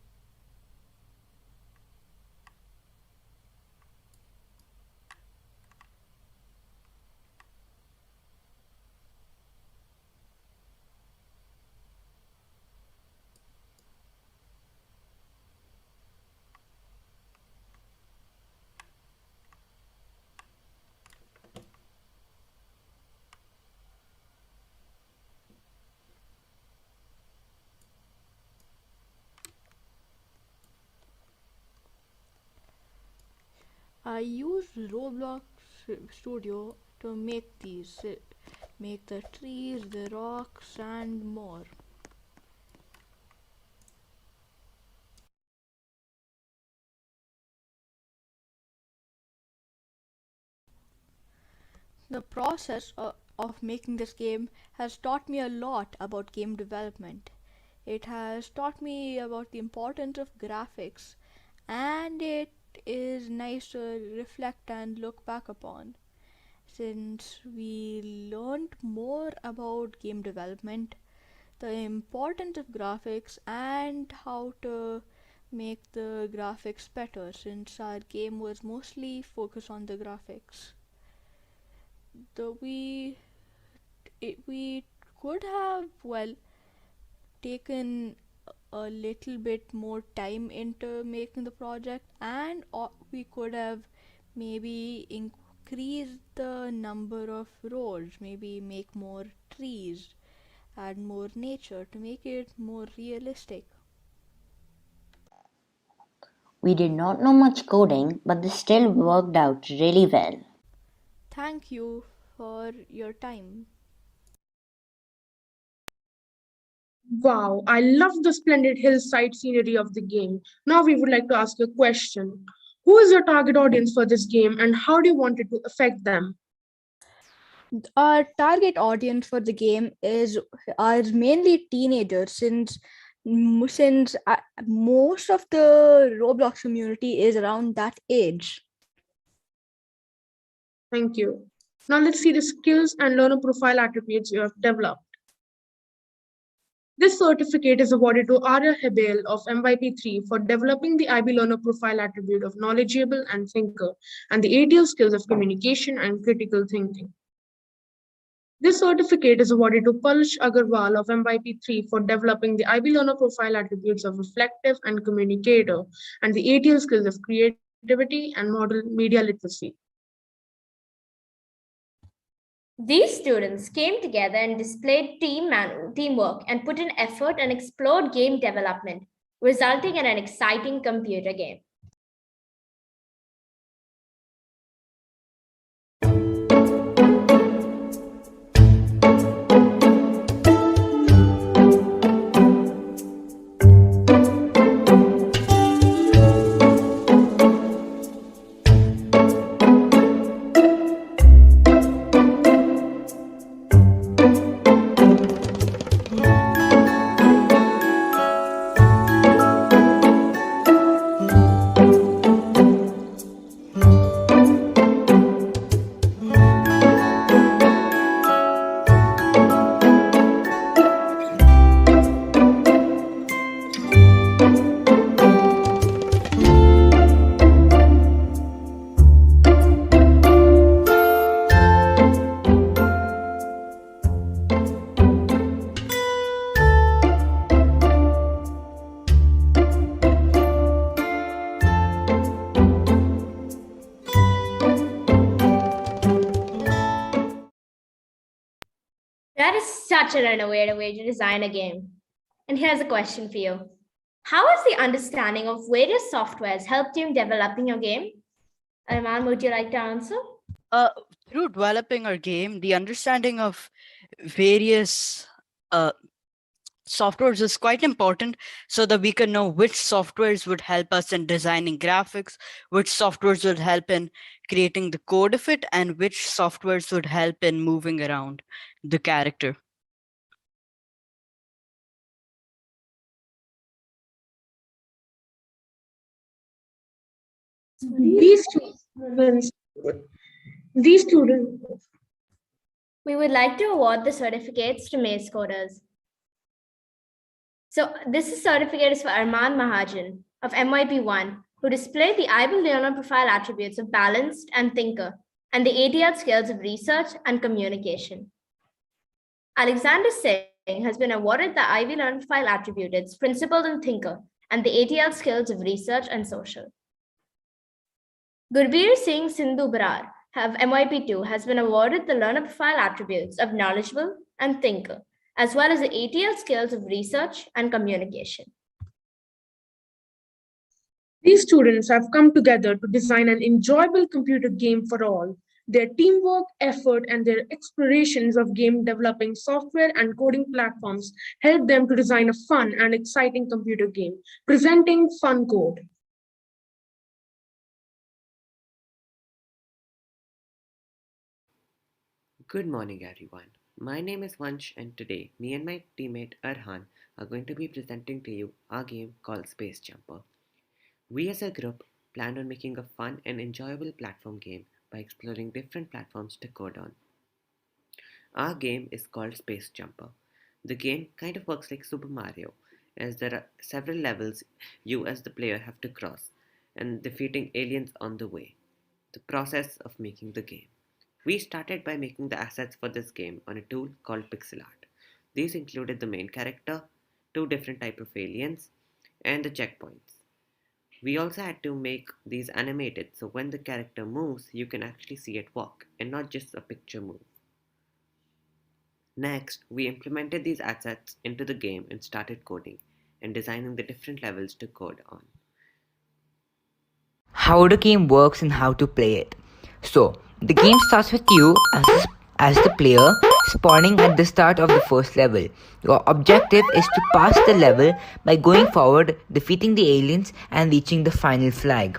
I use Roblox Studio to make these, make the trees, the rocks, and more. The process of making this game has taught me a lot about game development. It has taught me about the importance of graphics, and it is nice to reflect and look back upon. Since we learned more about game development, the importance of graphics, and how to make the graphics better, since our game was mostly focused on the graphics. We could have, well, taken a little bit more time into making the project, and we could have maybe increased the number of roads, maybe make more trees, add more nature to make it more realistic. We did not know much coding, but this still worked out really well. Thank you for your time. Wow, I love the splendid hillside scenery of the game. Now we would like to ask you a question. Who is your target audience for this game and how do you want it to affect them? Our target audience for the game is are mainly teenagers, since most of the Roblox community is around that age. Thank you. Now let's see the skills and learner profile attributes you have developed. This certificate is awarded to Arya Hebel of MYP3 for developing the IB learner profile attribute of knowledgeable and thinker, and the ATL skills of communication and critical thinking. This certificate is awarded to Palsh Agarwal of MYP3 for developing the IB learner profile attributes of reflective and communicator, and the ATL skills of creativity and modern media literacy. These students came together and displayed teamwork and put in effort and explored game development, resulting in an exciting computer game. such an innovative way to design a game. And here's a question for you. How has the understanding of various softwares helped you in developing your game? Arman, would you like to answer? Uh, Through developing our game, the understanding of various uh, softwares is quite important so that we can know which softwares would help us in designing graphics, which softwares would help in creating the code of it, and which softwares would help in moving around the character. These students, these students, We would like to award the certificates to Maze Coders. So this certificate is for Arman Mahajan of MYP1, who displayed the IBM learner profile attributes of balanced and thinker, and the 80 skills of research and communication. Alexander Singh has been awarded the Ivy Learner Profile attributes principled and thinker, and the 80 skills of research and social. Gurbir Singh Sindhu Brar of MYP2 has been awarded the learner profile attributes of knowledgeable and thinker, as well as the 80 skills of research and communication. these students have come together to design an enjoyable computer game for all. Their teamwork, effort, and their explorations of game developing software and coding platforms help them to design a fun and exciting computer game, presenting Fun Code. Good morning, everyone. My name is Vansh, and today, me and my teammate Arhan are going to be presenting to you our game called Space Jumper. We as a group planned on making a fun and enjoyable platform game by exploring different platforms to code on. Our game is called Space Jumper. The game kind of works like Super Mario, as there are several levels you as the player have to cross, and defeating aliens on the way. The process of making the game. We started by making the assets for this game on a tool called pixel art. These included the main character, two different type of aliens, and the checkpoints. We also had to make these animated so when the character moves, you can actually see it walk and not just a picture move. Next, we implemented these assets into the game and started coding and designing the different levels to code on. How the game works and how to play it. So, the game starts with you as the player spawning at the start of the first level. Your objective is to pass the level by going forward, defeating the aliens, and reaching the final flag.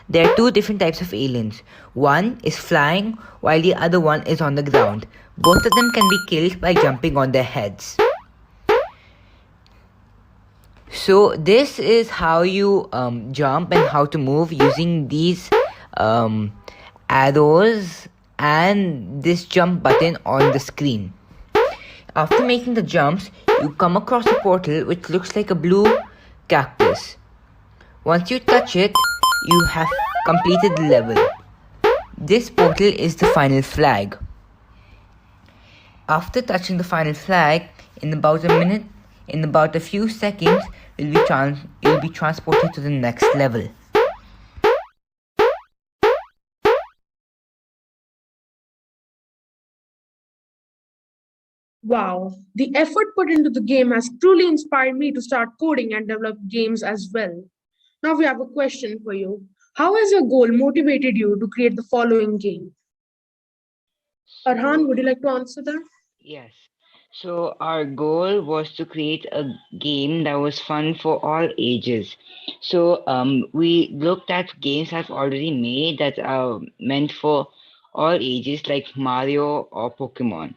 There are two different types of aliens. One is flying, while the other one is on the ground. Both of them can be killed by jumping on their heads. So this is how you jump and how to move using these arrows and this jump button on the screen. After making the jumps, you come across a portal which looks like a blue cactus. Once you touch it, you have completed the level. This portal is the final flag. After touching the final flag, in about a few seconds, you'll be transported to the next level. Wow, the effort put into the game has truly inspired me to start coding and develop games as well. Now we have a question for you. How has your goal motivated you to create the following game? Arhan, would you like to answer that? Yes. So our goal was to create a game that was fun for all ages. So we looked at games I've already made that are meant for all ages, like Mario or Pokemon.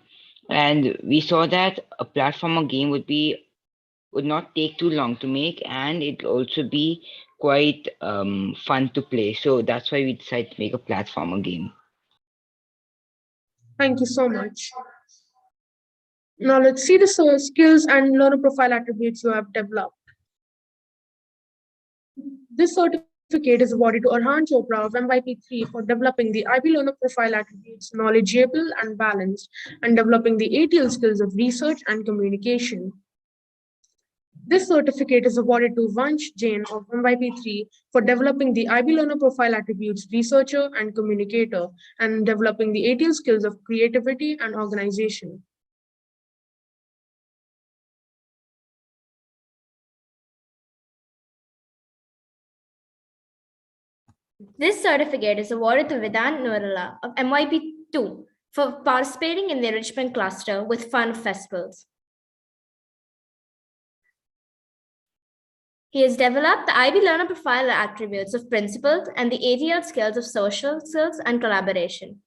And we saw that a platformer game would not take too long to make, and it'll also be quite fun to play. So that's why we decided to make a platformer game. Thank you so much. Now let's see the skills and learner profile attributes you have developed. This certificate is awarded to Arhan Chopra of MYP3 for developing the IB learner profile attributes knowledgeable and balanced and developing the ATL skills of research and communication. This certificate is awarded to Vansh Jain of MYP3 for developing the IB learner profile attributes researcher and communicator and developing the ATL skills of creativity and organization. This certificate is awarded to Vedant Nurala of MYP2 for participating in the enrichment cluster with fun festivals. He has developed the IB learner profile attributes of principles and the ATL skills of social skills and collaboration.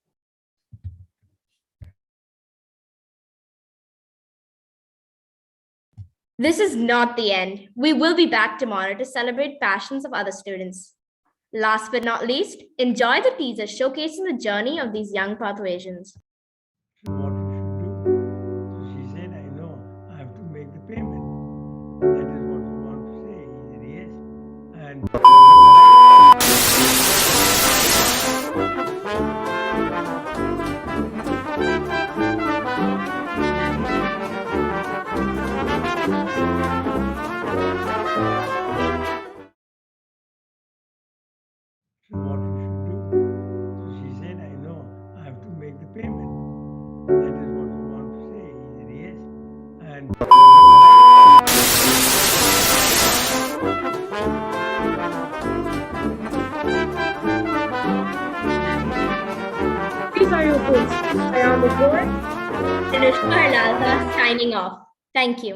This is not the end. We will be back tomorrow to celebrate passions of other students. Last but not least, enjoy the teaser showcasing the journey of these young Pathwasians. So what we should do? So she said, I know, I have to make the payment. That is what you want to say. He said, yes. And so what we should do? So she said, I know, I have to make the payment. That is what you want to say. He said, yes. And These are your hosts, around the board. Anushka Harlalka signing off. Thank you.